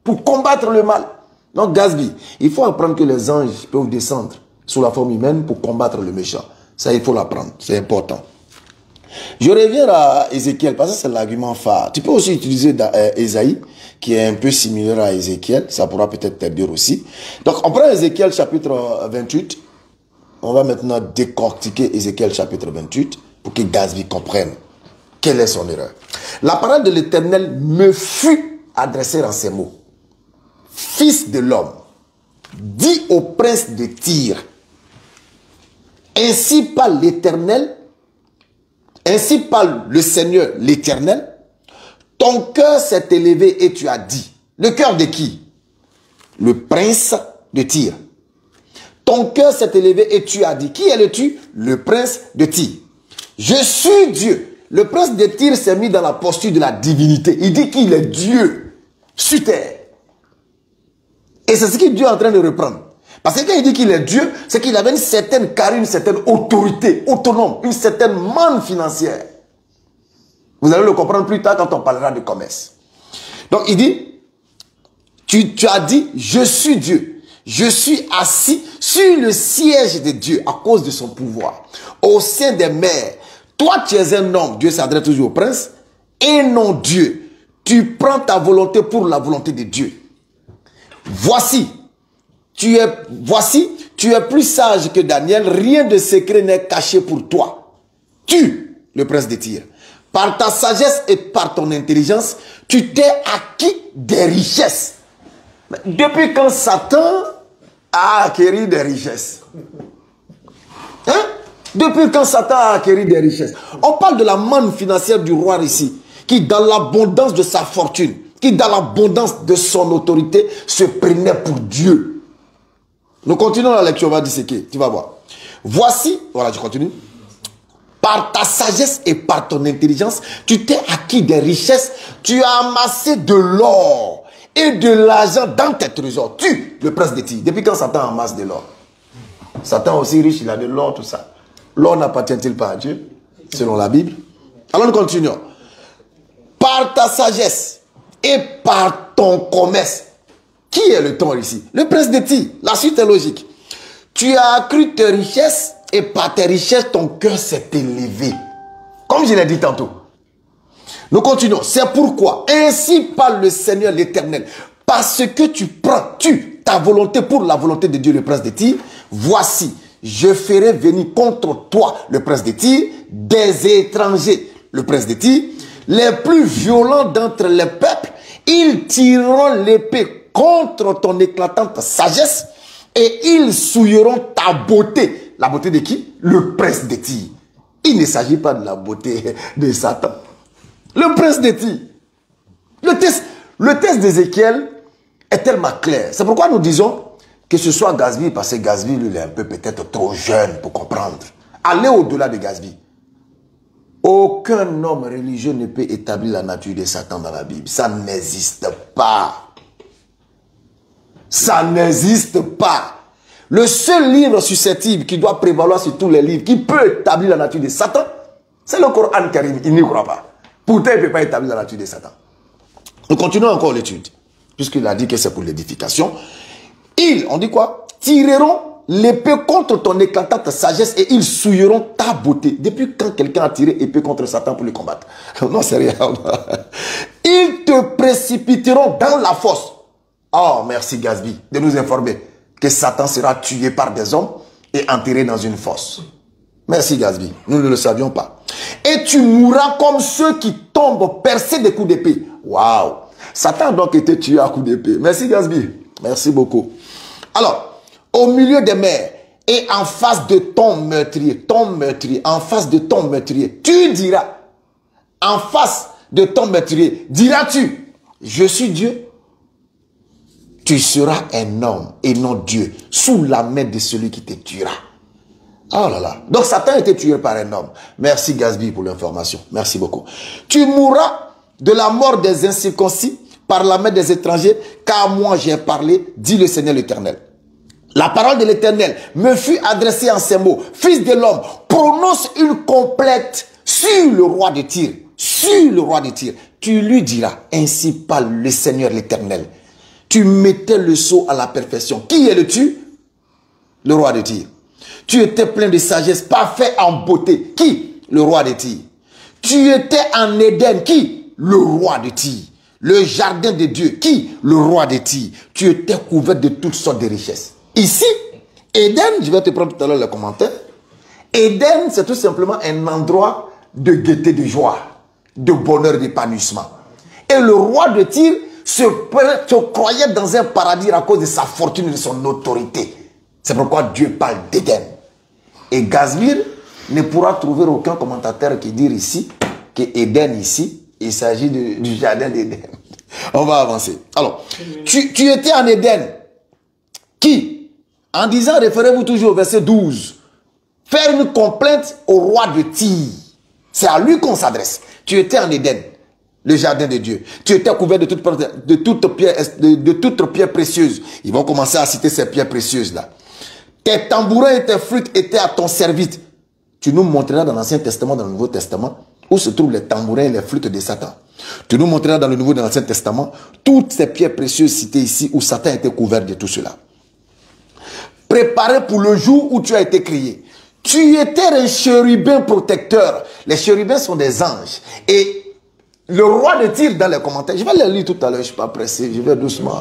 pour combattre le mal. Donc Gasby, il faut apprendre que les anges peuvent descendre sous la forme humaine pour combattre le méchant. Ça, il faut l'apprendre, c'est important. Je reviens à Ézéchiel, parce que c'est l'argument phare. Tu peux aussi utiliser Ésaïe, qui est un peu similaire à Ézéchiel. Ça pourra peut-être t'aider aussi. Donc, on prend Ézéchiel chapitre 28. On va maintenant décortiquer Ézéchiel chapitre 28 pour que Gasby comprenne quelle est son erreur. La parole de l'Éternel me fut adressée en ces mots. Fils de l'homme, dis au prince de Tyr, ainsi parle l'Éternel, ainsi parle le Seigneur l'Éternel, ton cœur s'est élevé et tu as dit. Le cœur de qui? Le prince de Tyr. Ton cœur s'est élevé et tu as dit. Qui est le tu? Le prince de Tyr. Je suis Dieu. Le prince de Tyr s'est mis dans la posture de la divinité. Il dit qu'il est Dieu sur terre. Et c'est ce que Dieu est en train de reprendre. Parce que quand il dit qu'il est Dieu, c'est qu'il avait une certaine carrure, une certaine autorité autonome, une certaine manne financière. Vous allez le comprendre plus tard quand on parlera de commerce. Donc il dit, tu as dit, je suis Dieu. Je suis assis sur le siège de Dieu à cause de son pouvoir. Au sein des mers, toi tu es un homme, Dieu s'adresse toujours au prince, et non Dieu. Tu prends ta volonté pour la volonté de Dieu. Voici, tu es plus sage que Daniel, rien de secret n'est caché pour toi. Tu, le prince de Tyr, par ta sagesse et par ton intelligence, tu t'es acquis des richesses. Depuis quand Satan a acquis des richesses? Hein? Depuis quand Satan a acquis des richesses? On parle de la manne financière du roi ici, qui dans l'abondance de sa fortune, qui dans l'abondance de son autorité, se prenait pour Dieu. Nous continuons la lecture, on va disséquer, tu vas voir. Voici, voilà, je continue. Par ta sagesse et par ton intelligence, tu t'es acquis des richesses, tu as amassé de l'or et de l'argent dans tes trésors. Tu, le prince de Tyr, depuis quand Satan amasse de l'or? Satan aussi riche, il a de l'or, tout ça. L'or n'appartient-il pas à Dieu, selon la Bible? Alors nous continuons. Par ta sagesse et par ton commerce. Qui est le ton ici? Le prince de Tyr. La suite est logique. Tu as accru tes richesses et par tes richesses, ton cœur s'est élevé. Comme je l'ai dit tantôt. Nous continuons. C'est pourquoi, ainsi parle le Seigneur l'Éternel. Parce que tu prends, ta volonté pour la volonté de Dieu, le prince de Tyr. Voici, je ferai venir contre toi, le prince de Tyr, des étrangers, le prince de Tyr, les plus violents d'entre les peuples. Ils tireront l'épée contre ton éclatante sagesse et ils souilleront ta beauté. La beauté de qui? Le prince de Tyr. Il ne s'agit pas de la beauté de Satan. Le prince de Tyr. Le texte d'Ézéchiel est tellement clair. C'est pourquoi nous disons Que ce soit Gazby, parce que Gazby, lui, il est un peu peut-être trop jeune pour comprendre. Allez au-delà de Gazby. Aucun homme religieux ne peut établir la nature de Satan dans la Bible. Ça n'existe pas. Ça n'existe pas. Le seul livre susceptible qui doit prévaloir sur tous les livres, qui peut établir la nature de Satan, c'est le Coran Karim. Il n'y croit pas. Pourtant, il ne peut pas établir la nature de Satan. Nous continuons encore l'étude. Puisqu'il a dit que c'est pour l'édification. Ils, on dit quoi? Tireront l'épée contre ton éclatante sagesse et ils souilleront ta beauté. Depuis quand quelqu'un a tiré épée contre Satan pour le combattre? Non, c'est rien. Ils te précipiteront dans la fosse. Oh, merci Gazby de nous informer que Satan sera tué par des hommes et enterré dans une fosse. Merci Gazby, nous ne le savions pas. Et tu mourras comme ceux qui tombent percés des coups d'épée. Waouh! Satan a donc été tué à coups d'épée. Merci Gazby, merci beaucoup. Alors, au milieu des mers et en face de ton meurtrier, en face de ton meurtrier, tu diras, en face de ton meurtrier, diras-tu, je suis Dieu. Tu seras un homme et non Dieu, sous la main de celui qui te tuera. Oh là là. Donc Satan a été tué par un homme. Merci Gazby pour l'information. Merci beaucoup. Tu mourras de la mort des incirconcis par la main des étrangers, car moi j'ai parlé, dit le Seigneur l'Éternel. La parole de l'Éternel me fut adressée en ces mots. Fils de l'homme, prononce une complète sur le roi de Tyr. Sur le roi de Tyr. Tu lui diras, ainsi parle le Seigneur l'Éternel. Tu mettais le sceau à la perfection. Qui est le tu? Le roi de Tyr. Tu étais plein de sagesse, parfait en beauté. Qui? Le roi de Tyr. Tu étais en Éden. Qui? Le roi de Tyr. Le jardin de Dieu. Qui? Le roi de Tyr. Tu étais couvert de toutes sortes de richesses. Ici, Éden, je vais te prendre tout à l'heure le commentaire. Éden, c'est tout simplement un endroit de gaieté, de joie, de bonheur, d'épanouissement. Et le roi de Tyr se croyait dans un paradis à cause de sa fortune et de son autorité. C'est pourquoi Dieu parle d'Éden. Et Gazmir ne pourra trouver aucun commentateur qui dit ici que Éden ici, il s'agit du jardin d'Éden. On va avancer. Alors, tu étais en Éden. Qui, en disant, référez-vous toujours au verset 12, faire une complainte au roi de Tyr. C'est à lui qu'on s'adresse. Tu étais en Éden, le jardin de Dieu. Tu étais couvert de toutes pierres précieuses. Ils vont commencer à citer ces pierres précieuses-là. Tes tambourins et tes flûtes étaient à ton service. Tu nous montreras dans l'Ancien Testament, dans le Nouveau Testament, où se trouvent les tambourins et les flûtes de Satan. Tu nous montreras dans le Nouveau et dans l'Ancien Testament, toutes ces pierres précieuses citées ici, où Satan était couvert de tout cela. Préparé pour le jour où tu as été créé. Tu étais un chérubin protecteur. Les chérubins sont des anges. Et le roi de Tyr, dans les commentaires, je vais les lire tout à l'heure, je ne suis pas pressé, je vais doucement.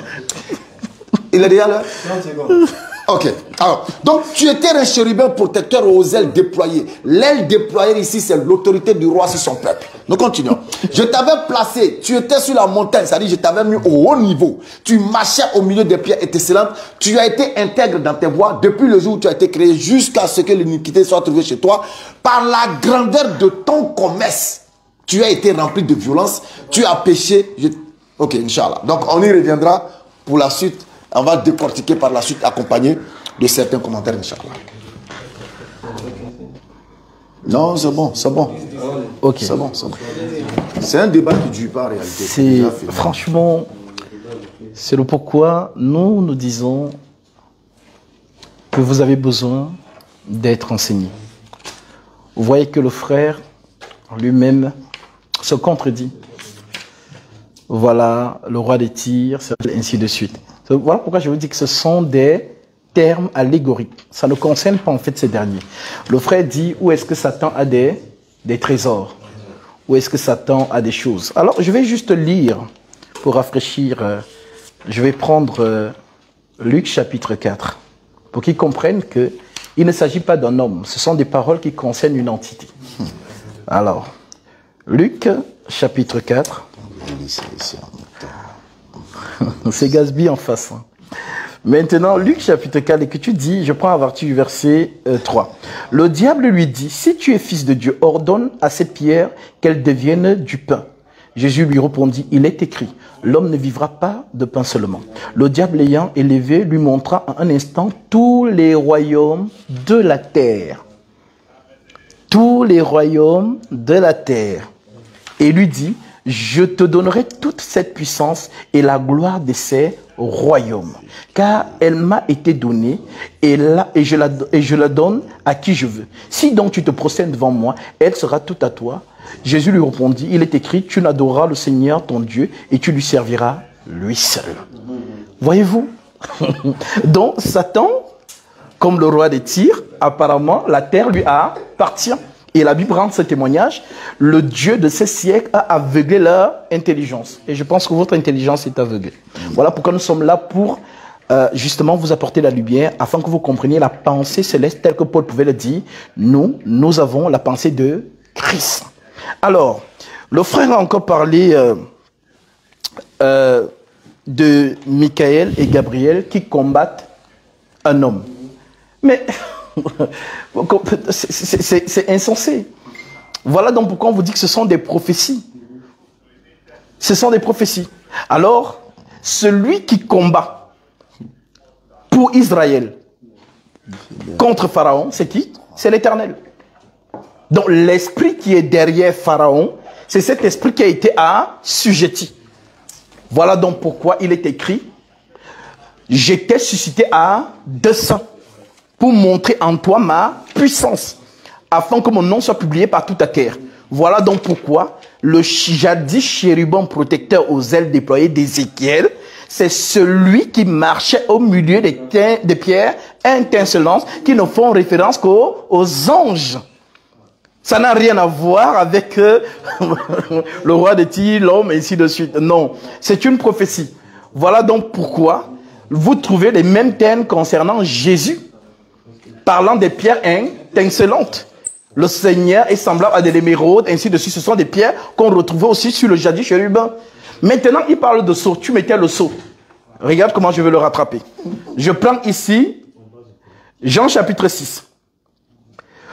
Il est déjà là? 30 secondes. Ok. Alors, donc tu étais un chérubin protecteur aux ailes déployées. L'aile déployée ici, c'est l'autorité du roi sur son peuple. Nous continuons. Je t'avais placé, tu étais sur la montagne, c'est-à-dire je t'avais mis au haut niveau. Tu marchais au milieu des pierres étincelantes. Tu as été intègre dans tes voies depuis le jour où tu as été créé jusqu'à ce que l'iniquité soit trouvée chez toi. Par la grandeur de ton commerce, tu as été rempli de violence. Tu as péché. Ok, Inch'Allah. Donc on y reviendra pour la suite. On va décortiquer par la suite, accompagné de certains commentaires, Inch'Allah. Non, c'est bon, c'est bon. Ok. C'est bon, c'est bon. C'est un débat qui ne dure pas en réalité. Franchement, c'est le pourquoi nous disons que vous avez besoin d'être enseigné. Vous voyez que le frère lui-même se contredit. Voilà, le roi des Tyr, ainsi de suite. Voilà pourquoi je vous dis que ce sont des termes allégoriques. Ça ne concerne pas en fait ces derniers. Le frère dit où est-ce que Satan a des trésors, où est-ce que Satan a des choses. Alors je vais juste lire pour rafraîchir. Je vais prendre Luc chapitre 4 pour qu'ils comprennent qu'il ne s'agit pas d'un homme. Ce sont des paroles qui concernent une entité. Alors, Luc chapitre 4. C'est Gazby en face. Maintenant, Luc chapitre 4, et que tu dis, je prends à partir du verset 3. Le diable lui dit, si tu es fils de Dieu, ordonne à ces pierres qu'elles deviennent du pain. Jésus lui répondit, il est écrit, l'homme ne vivra pas de pain seulement. Le diable ayant élevé lui montra en un instant tous les royaumes de la terre. Tous les royaumes de la terre. Et lui dit, je te donnerai toute cette puissance et la gloire de ces royaumes, car elle m'a été donnée et je la donne à qui je veux. Si donc tu te procèdes devant moi, elle sera toute à toi. Jésus lui répondit, il est écrit, tu n'adoreras le Seigneur ton Dieu et tu lui serviras lui seul. Voyez-vous? Donc Satan, comme le roi des Tyr, apparemment la terre lui appartient. Et la Bible rend ce témoignage, le Dieu de ces siècles a aveuglé leur intelligence. Et je pense que votre intelligence est aveuglée. Voilà pourquoi nous sommes là pour justement vous apporter la lumière, afin que vous compreniez la pensée céleste, telle que Paul pouvait le dire. Nous avons la pensée de Christ. Alors, le frère a encore parlé de Michael et Gabriel qui combattent un homme. Mais c'est insensé. Voilà donc pourquoi on vous dit que ce sont des prophéties. Ce sont des prophéties. Alors, celui qui combat pour Israël contre Pharaon, c'est qui? C'est l'Éternel. Donc l'esprit qui est derrière Pharaon, c'est cet esprit qui a été assujetti. Voilà donc pourquoi il est écrit, j'étais suscité à 200 pour montrer en toi ma puissance, afin que mon nom soit publié par toute la terre. Voilà donc pourquoi le jadis chérubin protecteur aux ailes déployées d'Ézéchiel, c'est celui qui marchait au milieu des pierres étincelantes qui ne font référence qu'aux anges. Ça n'a rien à voir avec le roi de Tyr, l'homme, et ainsi de suite. Non, c'est une prophétie. Voilà donc pourquoi vous trouvez les mêmes termes concernant Jésus, parlant des pierres étincelantes. Le Seigneur est semblable à des émeraudes, ainsi de suite. Ce sont des pierres qu'on retrouvait aussi sur le jadis chérubin. Maintenant, il parle de sceau. Tu mettais le sceau. Regarde comment je vais le rattraper. Je prends ici Jean chapitre 6,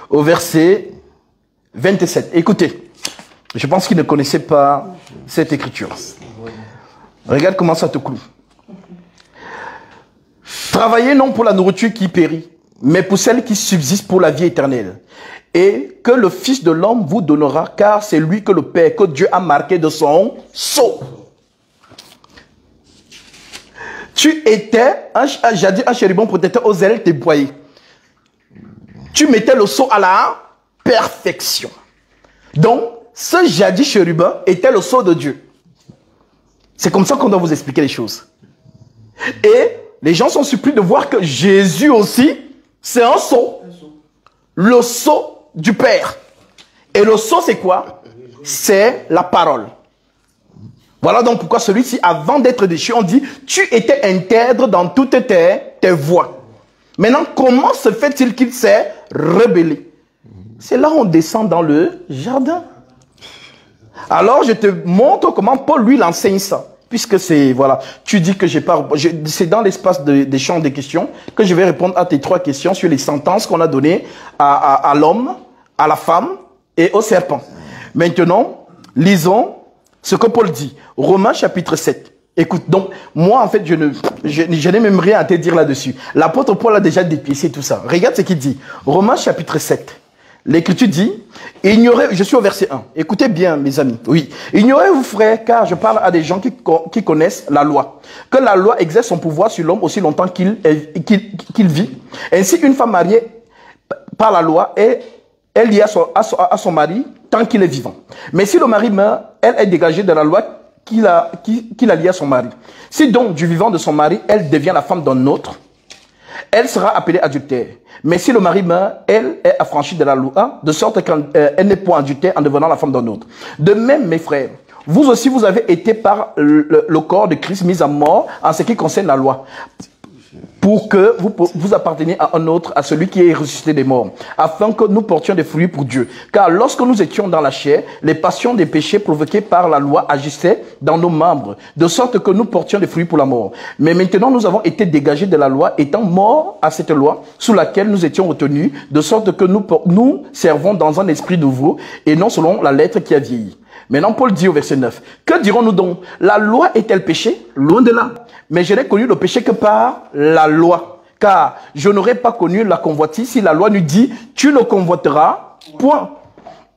au verset 27. Écoutez, je pense qu'il ne connaissait pas cette écriture. Regarde comment ça te cloue. Travaillez non pour la nourriture qui périt, mais pour celle qui subsiste pour la vie éternelle. Et que le Fils de l'homme vous donnera, car c'est lui que le Père, que Dieu a marqué de son sceau. Tu étais jadis un chérubin protecteur aux ailes déployées. Tu mettais le sceau à la perfection. Donc, ce jadis chérubin était le sceau de Dieu. C'est comme ça qu'on doit vous expliquer les choses. Et les gens sont surpris de voir que Jésus aussi, c'est un sceau. Le sceau du Père. Et le sceau, c'est quoi? C'est la parole. Voilà donc pourquoi celui-ci, avant d'être déchu, on dit, tu étais intègre dans toutes tes voies. Maintenant, comment se fait-il qu'il s'est rebellé? C'est là où on descend dans le jardin. Alors, je te montre comment Paul, lui, l'enseigne ça. Puisque c'est, voilà, tu dis que j'ai pas... C'est dans l'espace des champs des questions que je vais répondre à tes 3 questions sur les sentences qu'on a données à l'homme, à la femme et au serpent. Maintenant, lisons ce que Paul dit. Romains chapitre 7. Écoute, donc, moi, en fait, je n'ai même rien à te dire là-dessus. L'apôtre Paul a déjà dépiécé tout ça. Regarde ce qu'il dit. Romains chapitre 7. L'Écriture dit, je suis au verset 1. Écoutez bien, mes amis. Oui. Ignorez-vous, frères, car je parle à des gens qui connaissent la loi. Que la loi exerce son pouvoir sur l'homme aussi longtemps qu'il vit. Ainsi, une femme mariée par la loi est liée à son mari tant qu'il est vivant. Mais si le mari meurt, elle est dégagée de la loi qu'il a liée à son mari. Si donc, du vivant de son mari, elle devient la femme d'un autre, elle sera appelée adultère. Mais si le mari meurt, elle est affranchie de la loi, de sorte qu'elle n'est point adultère en devenant la femme d'un autre. De même, mes frères, vous aussi, vous avez été par le corps de Christ mis à mort en ce qui concerne la loi, pour que vous apparteniez à un autre, à celui qui est ressuscité des morts, afin que nous portions des fruits pour Dieu. Car lorsque nous étions dans la chair, les passions des péchés provoqués par la loi agissaient dans nos membres, de sorte que nous portions des fruits pour la mort. Mais maintenant, nous avons été dégagés de la loi, étant morts à cette loi, sous laquelle nous étions retenus, de sorte que nous servons dans un esprit nouveau, et non selon la lettre qui a vieilli. Maintenant, Paul dit au verset 9, que dirons-nous donc? La loi est-elle péché? Loin de là. Mais je n'ai connu le péché que par la loi. Car je n'aurais pas connu la convoitise si la loi nous dit, tu ne convoiteras point.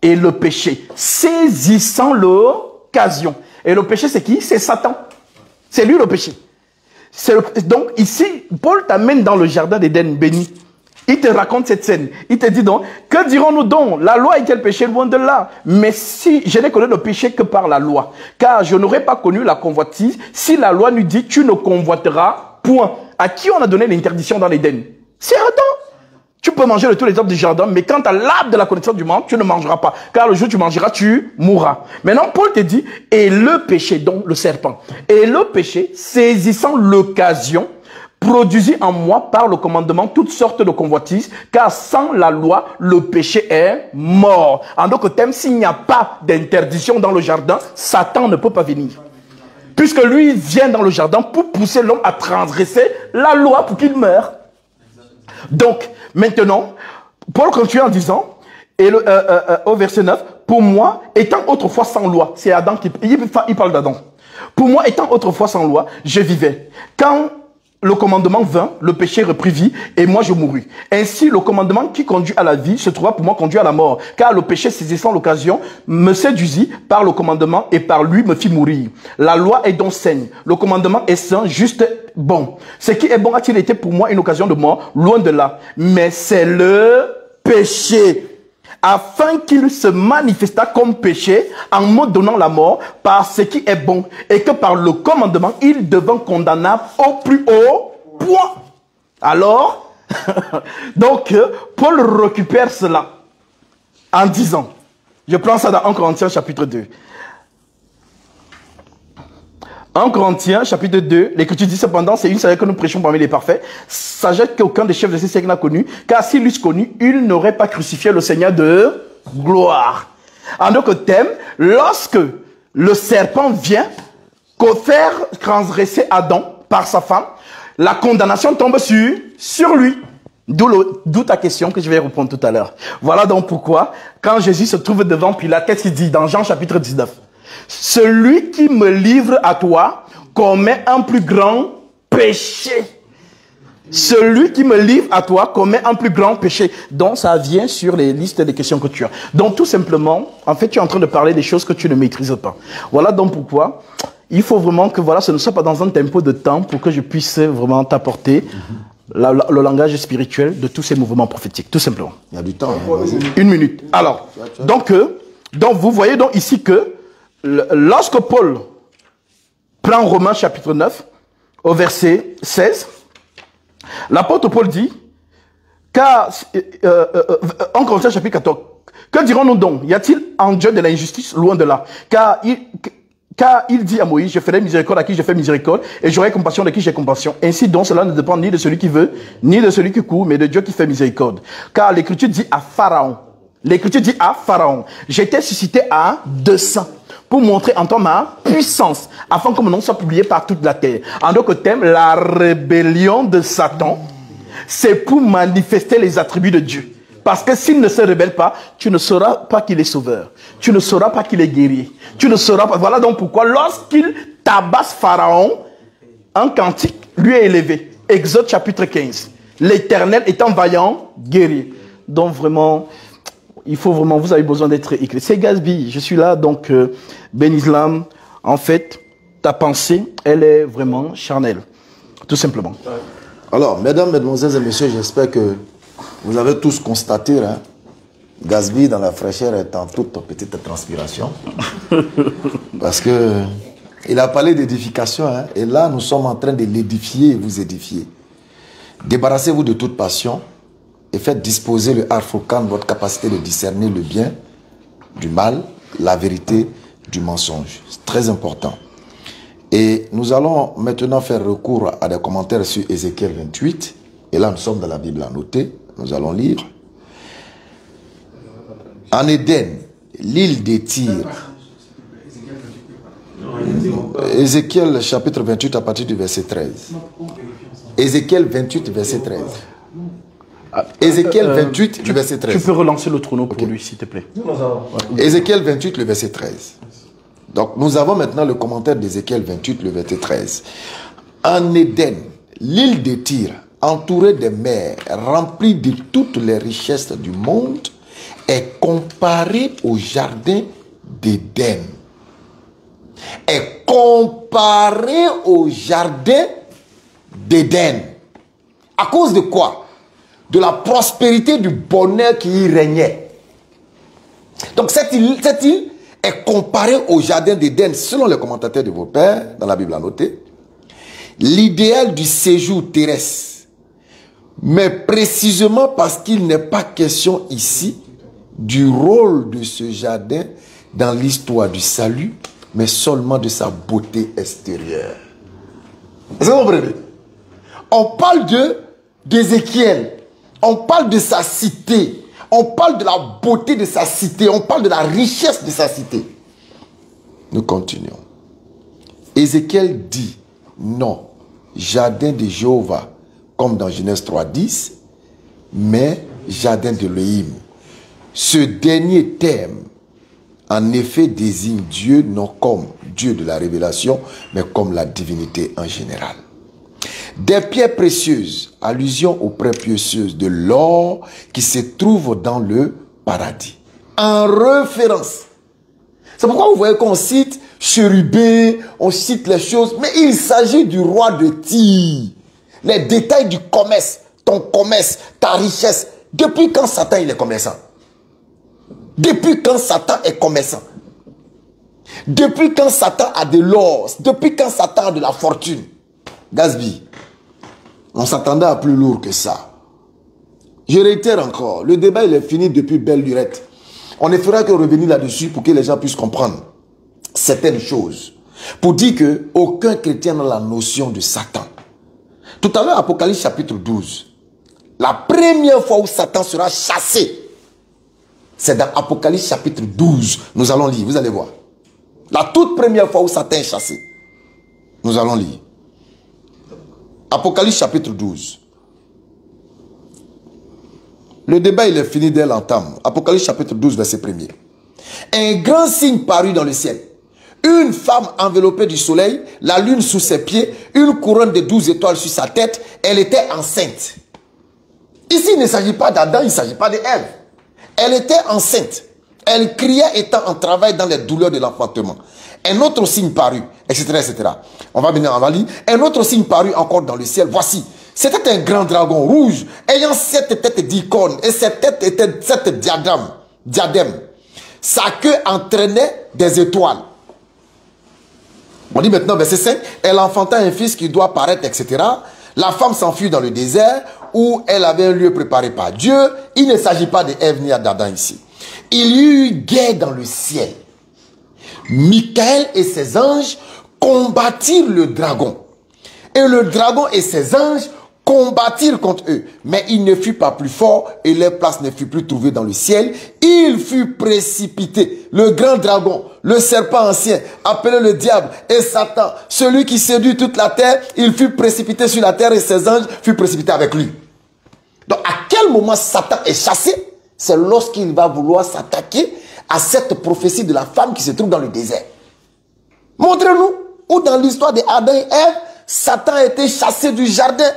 Et le péché, saisissant l'occasion. Et le péché, c'est qui? C'est Satan. C'est lui le péché. Donc ici, Paul t'amène dans le jardin d'Éden béni. Il te raconte cette scène. Il te dit donc, que dirons-nous donc? La loi est-elle péché? Loin de là. Mais si je n'ai connu le péché que par la loi, car je n'aurais pas connu la convoitise si la loi nous dit, tu ne convoiteras point. À qui on a donné l'interdiction dans l'Éden? C'est Adam. Tu peux manger de tous les arbres du jardin, mais quand tu as l'arbre de la connaissance du monde, tu ne mangeras pas. Car le jour où tu mangeras, tu mourras. Maintenant, Paul te dit, et le péché, donc le serpent, et le péché, saisissant l'occasion, produisit en moi par le commandement toutes sortes de convoitises, car sans la loi, le péché est mort. En d'autres termes, s'il n'y a pas d'interdiction dans le jardin, Satan ne peut pas venir. Puisque lui vient dans le jardin pour pousser l'homme à transgresser la loi pour qu'il meure. Donc, maintenant, Paul continue en disant, et au verset 9, pour moi, étant autrefois sans loi, c'est Adam qui il parle d'Adam. Pour moi, étant autrefois sans loi, je vivais. Quand le commandement vint, le péché reprit vie, et moi je mourus. Ainsi, le commandement qui conduit à la vie se trouva pour moi conduit à la mort. Car le péché, saisissant l'occasion, me séduisit par le commandement et par lui me fit mourir. La loi est donc saine. Le commandement est sain, juste, bon. Ce qui est bon a-t-il été pour moi une occasion de mort? Loin de là. Mais c'est le péché, afin qu'il se manifestât comme péché en me donnant la mort par ce qui est bon, et que par le commandement, il devint condamnable au plus haut point. Alors, donc, Paul récupère cela en disant, je prends ça dans 1 Corinthiens chapitre 2. 1 Corinthiens, chapitre 2, l'Écriture dit cependant, c'est une sagesse que nous prêchons parmi les parfaits, sagesse qu'aucun des chefs de ces siècles n'a connue, car s'ils l'eussent connu, ils n'auraient pas crucifié le Seigneur de gloire. En d'autres termes, lorsque le serpent vient faire transgresser Adam par sa femme, la condamnation tombe sur lui. D'où ta question que je vais répondre tout à l'heure. Voilà donc pourquoi, quand Jésus se trouve devant Pilate, qu'est-ce qu'il dit dans Jean chapitre 19? Celui qui me livre à toi commet un plus grand péché. Celui qui me livre à toi commet un plus grand péché. Donc ça vient sur les listes des questions que tu as. Donc tout simplement, en fait tu es en train de parler des choses que tu ne maîtrises pas. Voilà donc pourquoi il faut vraiment que voilà, ce ne soit pas dans un tempo de temps pour que je puisse vraiment t'apporter le langage spirituel de tous ces mouvements prophétiques. Tout simplement. Il y a du temps. Une minute. Alors, donc vous voyez donc ici que lorsque Paul prend Romains chapitre 9, au verset 16, l'apôtre Paul dit, car, en Corinthiens chapitre 14, que dirons-nous donc? Y a-t-il en Dieu de l'injustice? Loin de là. Car il dit à Moïse, je ferai miséricorde à qui je fais miséricorde, et j'aurai compassion de qui j'ai compassion. Ainsi donc, cela ne dépend ni de celui qui veut, ni de celui qui court, mais de Dieu qui fait miséricorde. Car l'Écriture dit à Pharaon, j'étais suscité à 200 pour montrer en toi ma puissance, afin que mon nom soit publié par toute la terre. En d'autres termes, la rébellion de Satan, c'est pour manifester les attributs de Dieu. Parce que s'il ne se rebelle pas, tu ne sauras pas qu'il est sauveur. Tu ne sauras pas qu'il est guerrier. Tu ne sauras pas. Voilà donc pourquoi, lorsqu'il tabasse Pharaon, un cantique lui est élevé. Exode chapitre 15. L'Éternel étant vaillant, guerrier. Donc vraiment, il faut vraiment, vous avez besoin d'être éclairé. C'est Gatsby, je suis là, donc Ben Islam, en fait, ta pensée, elle est vraiment charnelle. Tout simplement. Alors, mesdames, mesdemoiselles et messieurs, j'espère que vous avez tous constaté, hein, Gatsby dans la fraîcheur est en toute petite transpiration. Parce que il a parlé d'édification, hein, et là, nous sommes en train de l'édifier et vous édifier. Débarrassez-vous de toute passion et faites disposer le Harfokan, votre capacité de discerner le bien du mal, la vérité du mensonge. C'est très important. Et nous allons maintenant faire recours à des commentaires sur Ézéchiel 28. Et là, nous sommes dans la Bible à noter. Nous allons lire. En Éden, l'île des Tyr. Ézéchiel chapitre 28 à partir du verset 13. Ézéchiel 28, verset 13. Ézéchiel 28, du verset 13. Tu peux relancer le chrono pour lui, s'il te plaît. Ézéchiel 28, le verset 13. Donc nous avons maintenant le commentaire d'Ézéchiel 28, le verset 13. En Éden, l'île de Tyr, entourée des mers, remplie de toutes les richesses du monde, est comparée au jardin d'Éden. Est comparée au jardin d'Éden. À cause de quoi? De la prospérité, du bonheur qui y régnait. Donc cette île est comparée au jardin d'Éden, selon les commentateurs de vos pères, dans la Bible annotée, l'idéal du séjour terrestre. Mais précisément parce qu'il n'est pas question ici du rôle de ce jardin dans l'histoire du salut, mais seulement de sa beauté extérieure. Est-ce que vous comprenez? On parle d'Ézéchiel, on parle de sa cité, on parle de la beauté de sa cité, on parle de la richesse de sa cité. Nous continuons. Ézéchiel dit non, jardin de Jéhovah, comme dans Genèse 3:10, mais jardin de l'Élohim. Ce dernier terme, en effet, désigne Dieu non comme Dieu de la révélation, mais comme la divinité en général. Des pierres précieuses, allusion aux pierres précieuses de l'or qui se trouve dans le paradis. En référence. C'est pourquoi vous voyez qu'on cite chérubin, on cite les choses, mais il s'agit du roi de Tyr. Les détails du commerce, ton commerce, ta richesse. Depuis quand Satan il est commerçant? Depuis quand Satan est commerçant? Depuis quand Satan a de l'or? Depuis quand Satan a de la fortune? Gasby, on s'attendait à plus lourd que ça. Je réitère encore, le débat il est fini depuis belle lurette. On ne fera que revenir là-dessus pour que les gens puissent comprendre certaines choses. Pour dire qu'aucun chrétien n'a la notion de Satan. Tout à l'heure, Apocalypse chapitre 12, la première fois où Satan sera chassé, c'est dans Apocalypse chapitre 12. Nous allons lire, vous allez voir. La toute première fois où Satan est chassé. Nous allons lire. Apocalypse chapitre 12. Le débat il est fini dès l'entame. Apocalypse chapitre 12 verset 1er. Un grand signe parut dans le ciel. Une femme enveloppée du soleil, la lune sous ses pieds, une couronne de 12 étoiles sur sa tête. Elle était enceinte. Ici il ne s'agit pas d'Adam, il ne s'agit pas d'Ève. Elle était enceinte. Elle criait étant en travail dans les douleurs de l'enfantement. Un autre signe parut, etc., etc. On va lire. Un autre signe parut encore dans le ciel. Voici, c'était un grand dragon rouge, ayant 7 têtes d'icônes, et cette tête était 7 diadèmes. Sa queue entraînait des étoiles. On dit maintenant, verset 5, elle enfanta un fils qui doit paraître, etc. La femme s'enfuit dans le désert, où elle avait un lieu préparé par Dieu. Il ne s'agit pas d'Ève ni d'Adam ici. Il y eut guerre dans le ciel. Michael et ses anges combattirent le dragon. Et le dragon et ses anges combattirent contre eux. Mais il ne fut pas plus fort et leur place ne fut plus trouvée dans le ciel. Il fut précipité. Le grand dragon, le serpent ancien, appelé le diable et Satan, celui qui séduit toute la terre, il fut précipité sur la terre et ses anges furent précipités avec lui. Donc à quel moment Satan est chassé? C'est lorsqu'il va vouloir s'attaquer à cette prophétie de la femme qui se trouve dans le désert. Montrez-nous où dans l'histoire d'Adam et Ève, Satan a été chassé du jardin.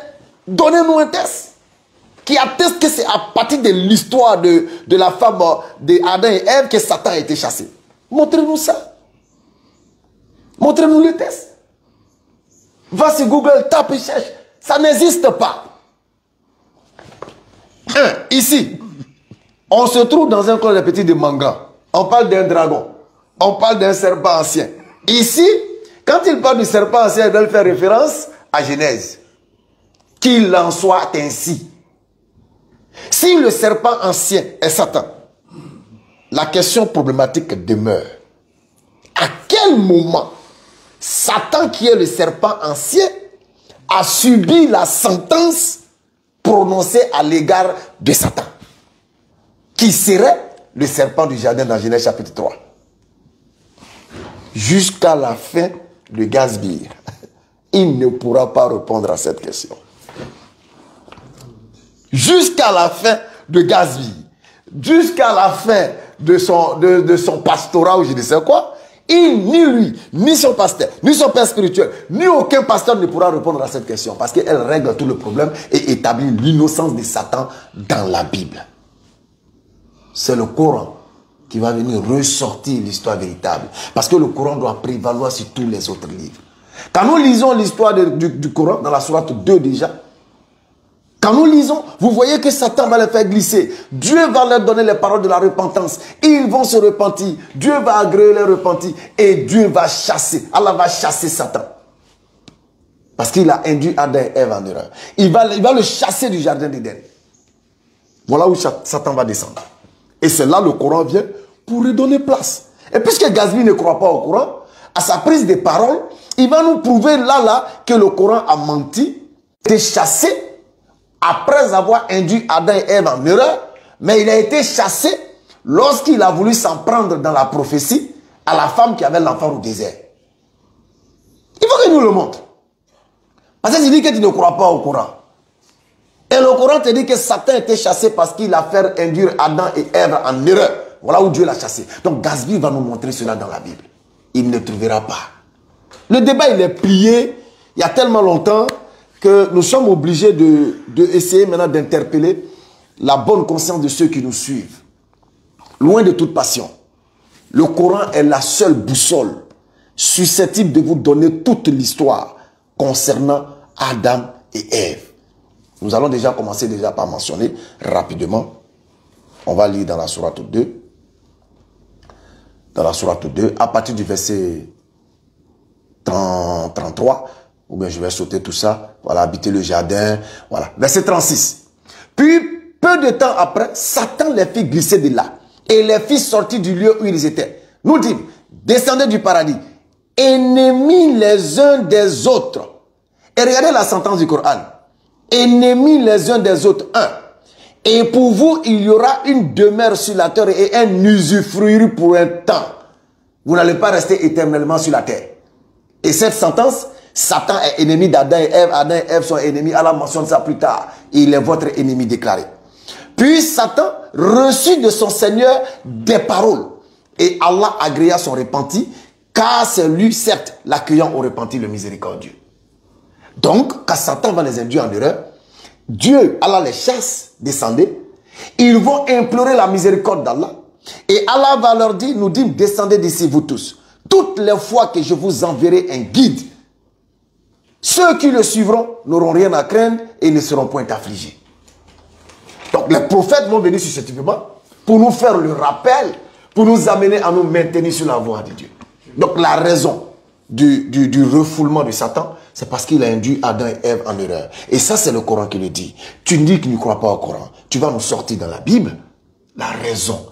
Donnez-nous un texte qui atteste que c'est à partir de l'histoire de la femme d'Adam et Ève que Satan a été chassé. Montrez-nous ça. Montrez-nous le texte. Va sur Google, tape et cherche. Ça n'existe pas. Ici, on se trouve dans un corps de petit de manga. On parle d'un dragon. On parle d'un serpent ancien. Ici, quand il parle du serpent ancien, il doit faire référence à Genèse. Qu'il en soit ainsi. Si le serpent ancien est Satan, la question problématique demeure. À quel moment Satan, qui est le serpent ancien, a subi la sentence prononcée à l'égard de Satan, qui serait le serpent du jardin dans Genèse chapitre 3. Jusqu'à la fin de Gasbir, il ne pourra pas répondre à cette question. Jusqu'à la fin de Gasbir, jusqu'à la fin de son pastorat ou je ne sais quoi, Ni lui, ni son pasteur, ni son père spirituel, ni aucun pasteur ne pourra répondre à cette question parce qu'elle règle tout le problème et établit l'innocence de Satan dans la Bible. C'est le Coran qui va venir ressortir l'histoire véritable. Parce que le Coran doit prévaloir sur tous les autres livres. Quand nous lisons l'histoire du Coran, dans la sourate 2 déjà, quand nous lisons, vous voyez que Satan va les faire glisser. Dieu va leur donner les paroles de la repentance. Ils vont se repentir. Dieu va agréer les repentis. Et Dieu va chasser. Allah va chasser Satan. Parce qu'il a induit Adam et Ève en erreur. Il va le chasser du jardin d'Éden. Voilà où Satan va descendre. Et c'est là le Coran vient pour lui donner place. Et puisque Gazmi ne croit pas au Coran, à sa prise de parole, il va nous prouver là que le Coran a menti, été chassé, après avoir induit Adam et Ève en erreur, mais il a été chassé lorsqu'il a voulu s'en prendre dans la prophétie à la femme qui avait l'enfant au désert. Il faut qu'il nous le montre. Parce que tu dis que tu ne crois pas au Coran. Et le Coran te dit que Satan a été chassé parce qu'il a fait induire Adam et Ève en erreur. Voilà où Dieu l'a chassé. Donc Gazbi va nous montrer cela dans la Bible. Il ne trouvera pas. Le débat, il est plié il y a tellement longtemps que nous sommes obligés essayer maintenant d'interpeller la bonne conscience de ceux qui nous suivent. Loin de toute passion. Le Coran est la seule boussole susceptible de vous donner toute l'histoire concernant Adam et Ève. Nous allons déjà commencer par mentionner rapidement. On va lire dans la sourate 2. Dans la sourate 2, à partir du verset 33, ou bien je vais sauter tout ça. Voilà, habiter le jardin. Voilà, verset 36. Puis, peu de temps après, Satan les fit glisser de là. Et les fit sortir du lieu où ils étaient. Nous dit, descendez du paradis, ennemis les uns des autres. Et regardez la sentence du Coran. Ennemis les uns des autres. 1. Et pour vous, il y aura une demeure sur la terre et un usufruit pour un temps. Vous n'allez pas rester éternellement sur la terre. Et cette sentence, Satan est ennemi d'Adam et Ève. Adam et Ève sont ennemis. Allah mentionne ça plus tard. Il est votre ennemi déclaré. Puis Satan reçut de son Seigneur des paroles. Et Allah agréa son repenti, car c'est lui, certes, l'accueillant au repenti, le miséricordieux. Donc, quand Satan va les induire en erreur, Dieu, Allah les chasse, descendez. Ils vont implorer la miséricorde d'Allah. Et Allah va leur dire, nous dit, descendez d'ici vous tous. Toutes les fois que je vous enverrai un guide, ceux qui le suivront n'auront rien à craindre et ne seront point affligés. Donc les prophètes vont venir successivement pour nous faire le rappel, pour nous amener à nous maintenir sur la voie de Dieu. Donc la raison du refoulement de Satan, c'est parce qu'il a induit Adam et Ève en erreur. Et ça, c'est le Coran qui le dit. Tu dis que tu ne crois pas au Coran. Tu vas nous sortir dans la Bible la raison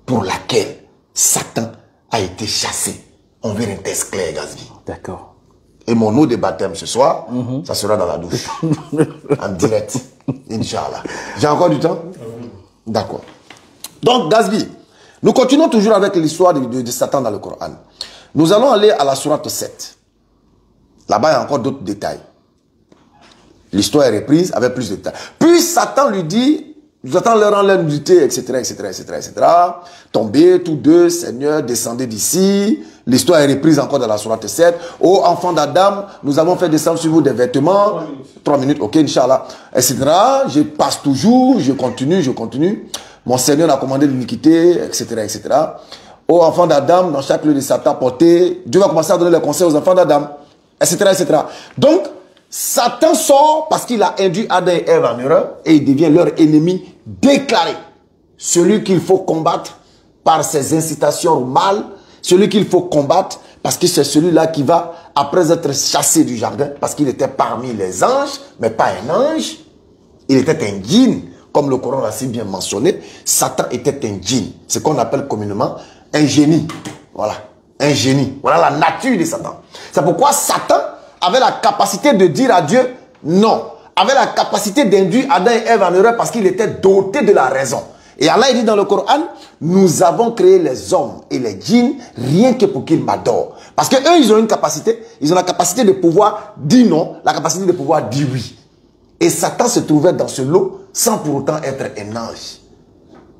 pour laquelle Satan a été chassé. On verra un test clair, Gazvi. D'accord. Et mon eau de baptême ce soir, ça sera dans la douche. En direct. Inch'Allah. J'ai encore du temps? D'accord. Donc, Gazvi, nous continuons toujours avec l'histoire de Satan dans le Coran. Nous allons aller à la sourate 7. Là-bas, il y a encore d'autres détails. L'histoire est reprise avec plus de détails. Puis Satan lui dit, nous attendons leur en leur nudité, etc., etc., etc., etc. Tombez tous deux, Seigneur, descendez d'ici. L'histoire est reprise encore dans la sourate 7. Ô enfants d'Adam, nous avons fait descendre sur vous des vêtements. 3 minutes, ok, Inch'Allah, etc. Je passe toujours, je continue. Mon Seigneur a commandé l'iniquité, etc., etc. Ô enfants d'Adam, dans chaque lieu de Satan porté, Dieu va commencer à donner les conseils aux enfants d'Adam, etc., etc. Donc, Satan sort parce qu'il a induit Adam et Ève en erreur et il devient leur ennemi déclaré. Celui qu'il faut combattre par ses incitations au mal, celui qu'il faut combattre parce que c'est celui-là qui va, après être chassé du jardin, parce qu'il était parmi les anges, mais pas un ange, il était un djinn, comme le Coran l'a si bien mentionné. Satan était un djinn, ce qu'on appelle communément un génie. Voilà, un génie. Voilà la nature de Satan. C'est pourquoi Satan avait la capacité de dire à Dieu non, avait la capacité d'induire Adam et Ève en erreur parce qu'il était doté de la raison. Et Allah dit dans le Coran, nous avons créé les hommes et les djinns rien que pour qu'ils m'adorent. Parce que eux, ils ont une capacité, ils ont la capacité de pouvoir dire non, la capacité de pouvoir dire oui. Et Satan se trouvait dans ce lot sans pour autant être un ange.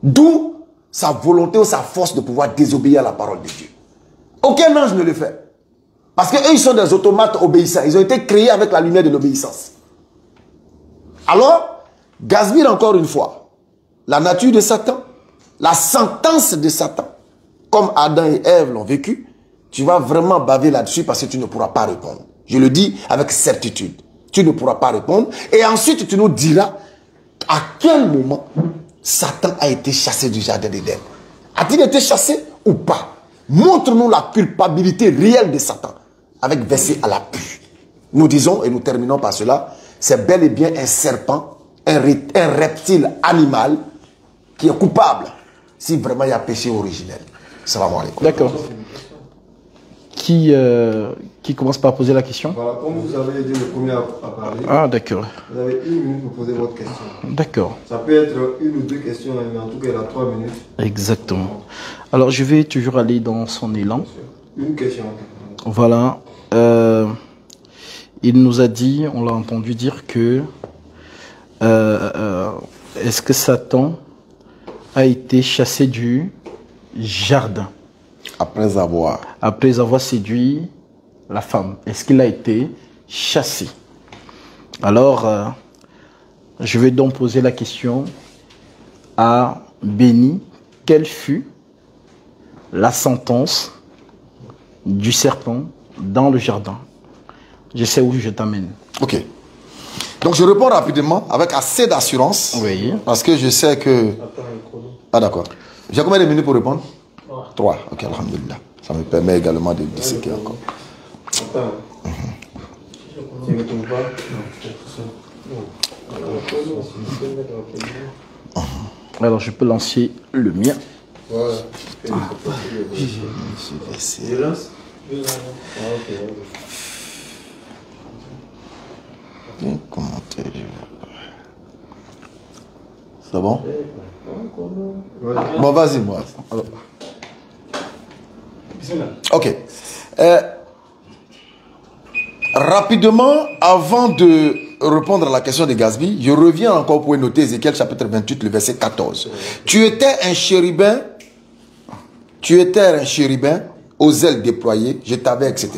D'où sa volonté ou sa force de pouvoir désobéir à la parole de Dieu. Aucun ange ne le fait. Parce qu'eux, ils sont des automates obéissants. Ils ont été créés avec la lumière de l'obéissance. Alors, Gazmir, encore une fois, la nature de Satan, la sentence de Satan, comme Adam et Ève l'ont vécu, tu vas vraiment baver là-dessus parce que tu ne pourras pas répondre. Je le dis avec certitude. Tu ne pourras pas répondre. Et ensuite, tu nous diras à quel moment Satan a été chassé du jardin d'Éden. A-t-il été chassé ou pas? Montre-nous la culpabilité réelle de Satan avec verset à l'appui. Nous disons, et nous terminons par cela, c'est bel et bien un serpent, un reptile animal qui est coupable si vraiment il y a péché originel. Salam alaikum. D'accord. Qui commence par poser la question? Voilà, comme vous avez été le premier à parler, Ah, d'accord. vous avez 1 minute pour poser votre question. D'accord. Ça peut être 1 ou 2 questions, mais en tout cas, il a 3 minutes. Exactement. Alors, je vais toujours aller dans son élan. Une question. Voilà. Il nous a dit, on l'a entendu dire que est-ce que Satan a été chassé du jardin Après avoir séduit la femme? Est-ce qu'il a été chassé? Alors, je vais donc poser la question à Béni. Quelle fut la sentence du serpent dans le jardin? Je sais où je t'amène. Ok. Donc je réponds rapidement avec assez d'assurance. Oui. Parce que je sais que... Ah d'accord. J'ai combien de minutes pour répondre? 3. Ok, alhamdulillah. Ça me permet également de disséquer encore. Alors je peux lancer le mien. C'est bon? Bon, vas-y, moi. Ok. Rapidement, avant de répondre à la question de Gazbi, je reviens encore pour noter Ézéchiel chapitre 28, le verset 14. Tu étais un chérubin aux ailes déployées, je t'avais, etc.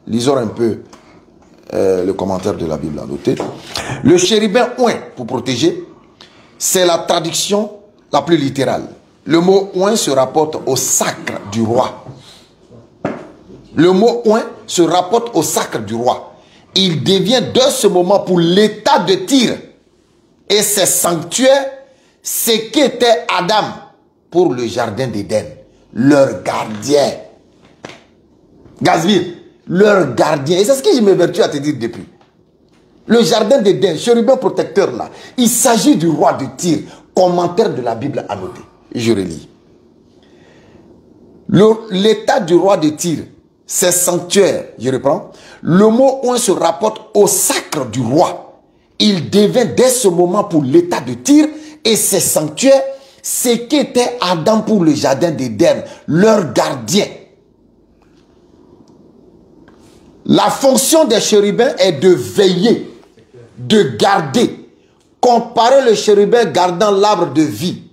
Lisons un peu le commentaire de la Bible à noter. Le chérubin oint, pour protéger, c'est la traduction la plus littérale. Le mot oint se rapporte au sacre du roi. Le mot oint se rapporte au sacre du roi. Il devient de ce moment pour l'état de Tyr et ses sanctuaires ce qu'était Adam pour le jardin d'Éden, leur gardien. Gazmir, leur gardien. Et c'est ce que je m'évertue à te dire depuis. Le jardin d'Éden, chérubin protecteur là, il s'agit du roi de Tyr. Commentaire de la Bible à noter. Je relis. L'état du roi de Tyr, ses sanctuaires, je reprends. Le mot oint se rapporte au sacre du roi. Il devint dès ce moment pour l'état de Tyr et ses sanctuaires ce qu'était Adam pour le jardin d'Éden, leur gardien. La fonction des chérubins est de veiller, de garder. Comparez le chérubin gardant l'arbre de vie.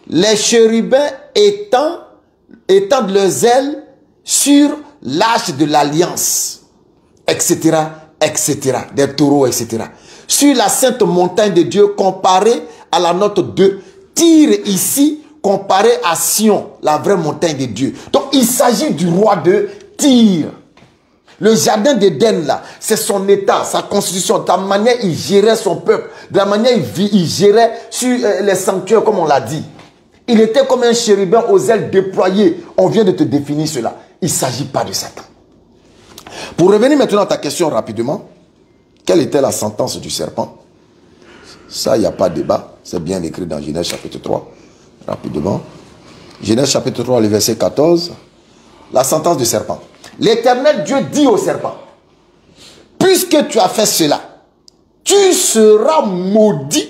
Les chérubins étendent leurs ailes sur l'arche de l'alliance, etc., etc., des taureaux, etc. Sur la sainte montagne de Dieu, comparée à la note 2, Tyr ici, comparé à Sion, la vraie montagne de Dieu. Donc, il s'agit du roi de Tyr. Le jardin d'Éden, là, c'est son état, sa constitution, de la manière il gérait son peuple, de la manière il gérait sur les sanctuaires, comme on l'a dit. Il était comme un chérubin aux ailes déployées. On vient de te définir cela. Il ne s'agit pas de Satan. Pour revenir maintenant à ta question rapidement, quelle était la sentence du serpent? Ça, il n'y a pas de débat. C'est bien écrit dans Genèse chapitre 3. Rapidement. Genèse chapitre 3, le verset 14. La sentence du serpent. L'Éternel Dieu dit au serpent, puisque tu as fait cela, tu seras maudit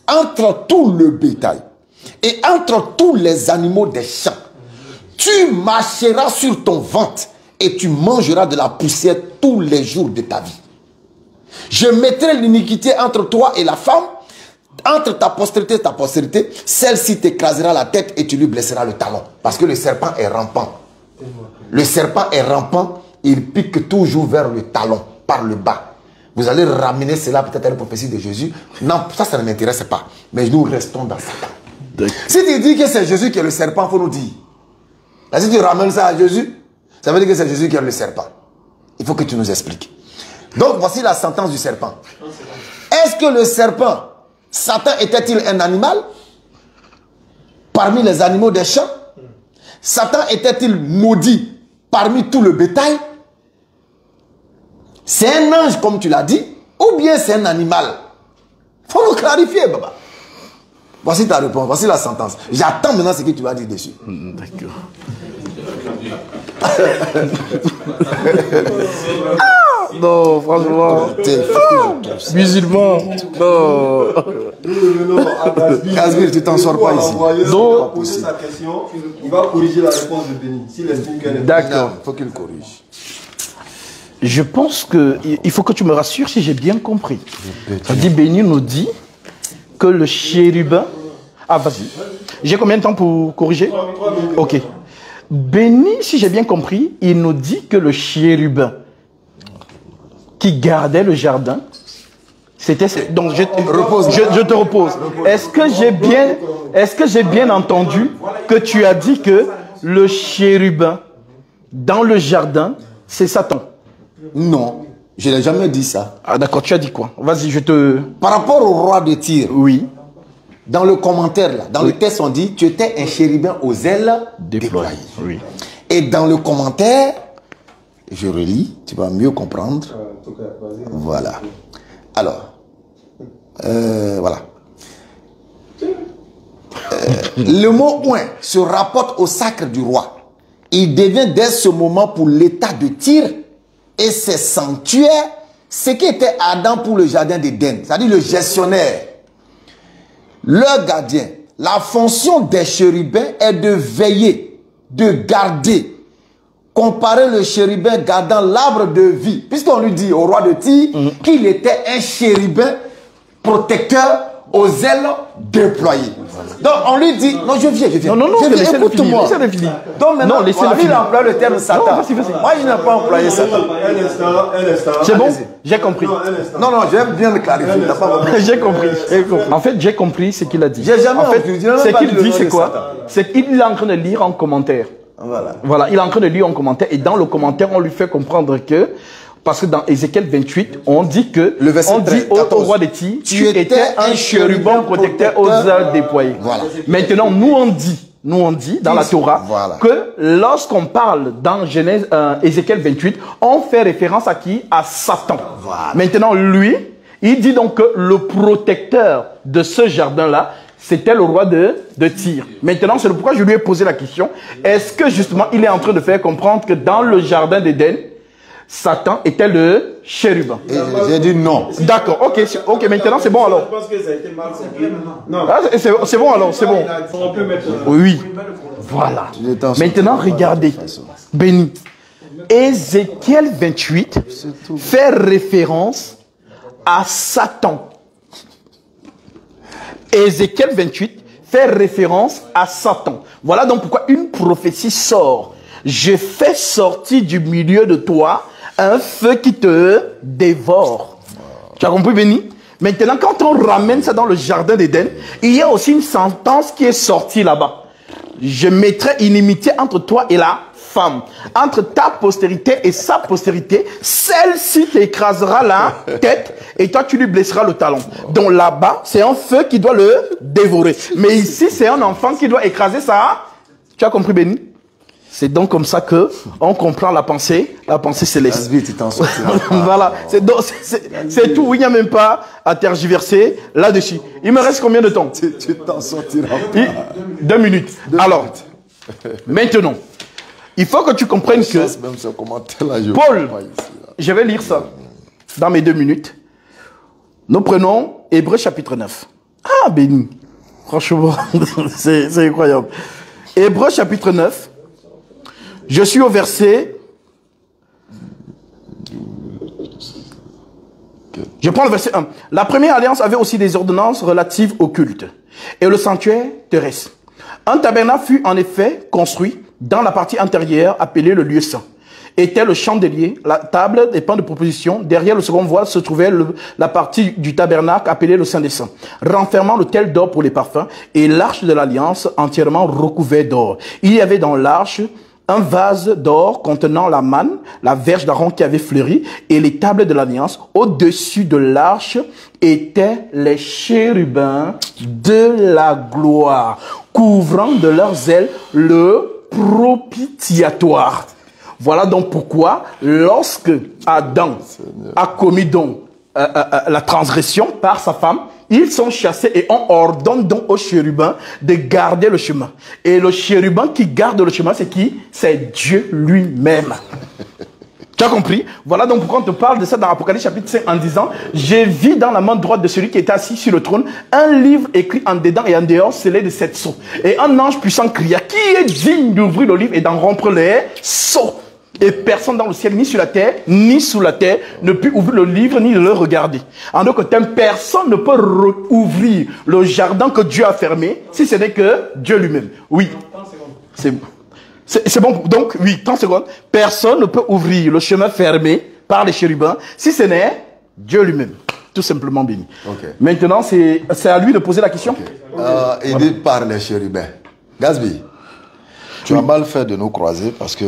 entre tout le bétail et entre tous les animaux des champs. Tu marcheras sur ton ventre et tu mangeras de la poussière tous les jours de ta vie. Je mettrai l'iniquité entre toi et la femme, entre ta postérité et ta postérité. Celle-ci t'écrasera la tête et tu lui blesseras le talon. Parce que le serpent est rampant. Le serpent est rampant, il pique toujours vers le talon, par le bas. Vous allez ramener cela peut-être à la prophétie de Jésus. Non, ça ne m'intéresse pas. Mais nous restons dans Satan. Si tu dis que c'est Jésus qui est le serpent, il faut nous dire. Là, si tu ramènes ça à Jésus, ça veut dire que c'est Jésus qui est le serpent. Il faut que tu nous expliques. Donc, voici la sentence du serpent. Est-ce que le serpent, Satan, était-il un animal parmi les animaux des champs? Satan était-il maudit parmi tout le bétail? C'est un ange, comme tu l'as dit, ou bien c'est un animal? Il faut nous clarifier, Baba. Voici ta réponse, voici la sentence. J'attends maintenant ce que tu vas dire dessus. D'accord. Non, franchement. Musulman. Non. Casville, tu t'en sors pas ici. Donc, poser sa question, il va corriger la réponse de Béni. S'il estime qu'elle est d'accord. Il faut qu'il corrige. Je pense qu'il faut que tu me rassures si j'ai bien compris. Ça dit, Béni nous dit que le chérubin... Ah, vas-y. J'ai combien de temps pour corriger? Ok. Béni, si j'ai bien compris, il nous dit que le chérubin qui gardait le jardin, c'était... Donc, je te repose. Est-ce que j'ai bien entendu que tu as dit que le chérubin dans le jardin, c'est Satan? Non, je n'ai jamais dit ça. Ah d'accord, tu as dit quoi? Vas-y, je te... Par rapport au roi de Tyr, oui. Dans le commentaire, là, dans le texte, on dit, tu étais un chérubin aux ailes déployées. Oui. Et dans le commentaire, je relis, tu vas mieux comprendre. Voilà. Alors, voilà. Le mot oint se rapporte au sacre du roi. Il devient dès ce moment pour l'état de Tyr et ses sanctuaires ce qui était Adam pour le jardin d'Éden, c'est-à-dire le gestionnaire. Leur gardien, la fonction des chérubins est de veiller, de garder. Comparer le chérubin gardant l'arbre de vie, puisqu'on lui dit au roi de Tyr qu'il était un chérubin protecteur aux ailes déployées. Donc on lui dit, non je viens. Non, écoute-moi. Donc maintenant, lui il emploie le terme Satan. Moi je n'ai pas employé Satan. Un instant. C'est bon? J'ai compris. Non, j'aime bien le clarifier. J'ai compris. En fait, j'ai compris ce qu'il a dit. J'ai jamais entendu. Ce qu'il dit, c'est quoi? C'est qu'il est en train de lire en commentaire. Voilà, il est en train de lire en commentaire. Et dans le commentaire, on lui fait comprendre que, parce que dans Ézéchiel 28, on dit que, on dit au roi de Tyr, tu étais un chérubin protecteur aux ailes déployées. Voilà. Maintenant, nous on dit dans la Torah que lorsqu'on parle dans Genèse, Ézéchiel 28, on fait référence à qui? À Satan. Voilà. Maintenant, lui, il dit donc que le protecteur de ce jardin-là, c'était le roi de Tyr. Maintenant, c'est pourquoi je lui ai posé la question. Est-ce que justement, il est en train de faire comprendre que dans le jardin d'Éden, Satan était le chérubin? J'ai dit non. D'accord, ok, maintenant c'est bon alors. Je pense que ça a été mal compris. Non. Ah, c'est bon alors, c'est bon. On peut mettre... Oui, voilà. Maintenant, regardez. Béni. Ézéchiel 28 fait référence à Satan. Ézéchiel 28 fait référence à Satan. Voilà donc pourquoi une prophétie sort. Je fais sortir du milieu de toi un feu qui te dévore. Tu as compris, Béni? Maintenant, quand on ramène ça dans le jardin d'Éden, il y a aussi une sentence qui est sortie là-bas. Je mettrai inimitié entre toi et la femme, entre ta postérité et sa postérité. Celle-ci t'écrasera la tête et toi, tu lui blesseras le talon. Donc là-bas, c'est un feu qui doit le dévorer. Mais ici, c'est un enfant qui doit écraser ça. Tu as compris, Béni? C'est donc comme ça que on comprend la pensée céleste. Voilà, c'est tout. Il n'y a même pas à tergiverser là-dessus. Il me reste combien de temps? Tu t'en sortiras pas. 2 minutes. Alors, maintenant, il faut que tu comprennes que Paul, je vais lire ça dans mes 2 minutes. Nous prenons Hébreux chapitre 9. Ah, béni. Franchement, c'est incroyable. Hébreux chapitre 9. Je suis au verset... Je prends le verset 1. La première alliance avait aussi des ordonnances relatives au culte et le sanctuaire terrestre. Un tabernacle fut en effet construit Dans la partie intérieure, appelée le lieu saint, était le chandelier, la table des pains de proposition. Derrière le second voile se trouvait la partie du tabernacle appelée le Saint des Saints, renfermant l'autel d'or pour les parfums et l'arche de l'alliance entièrement recouverte d'or. Il y avait dans l'arche un vase d'or contenant la manne, la verge d'Aaron qui avait fleuri et les tables de l'alliance. Au-dessus de l'arche étaient les chérubins de la gloire, couvrant de leurs ailes le propitiatoire. Voilà donc pourquoi, lorsque Adam a commis donc la transgression par sa femme, ils sont chassés et on ordonne donc aux chérubins de garder le chemin. Et le chérubin qui garde le chemin, c'est qui? C'est Dieu lui-même. Tu as compris? Voilà donc pourquoi on te parle de ça dans Apocalypse chapitre 5 en disant « J'ai vu dans la main droite de celui qui était assis sur le trône un livre écrit en dedans et en dehors scellé de 7 sceaux. Et un ange puissant cria « Qui est digne d'ouvrir le livre et d'en rompre les sceaux ?» Et personne dans le ciel, ni sur la terre, ni sous la terre, ne peut ouvrir le livre, ni le regarder. En d'autres termes, personne ne peut ouvrir le jardin que Dieu a fermé, si ce n'est que Dieu lui-même. Oui. C'est bon. Donc, oui, 30 secondes. Personne ne peut ouvrir le chemin fermé par les chérubins, si ce n'est Dieu lui-même. Tout simplement béni. Okay. Maintenant, c'est à lui de poser la question. Okay. Aidé par les chérubins. Gatsby. Tu as mal fait de nous croiser parce que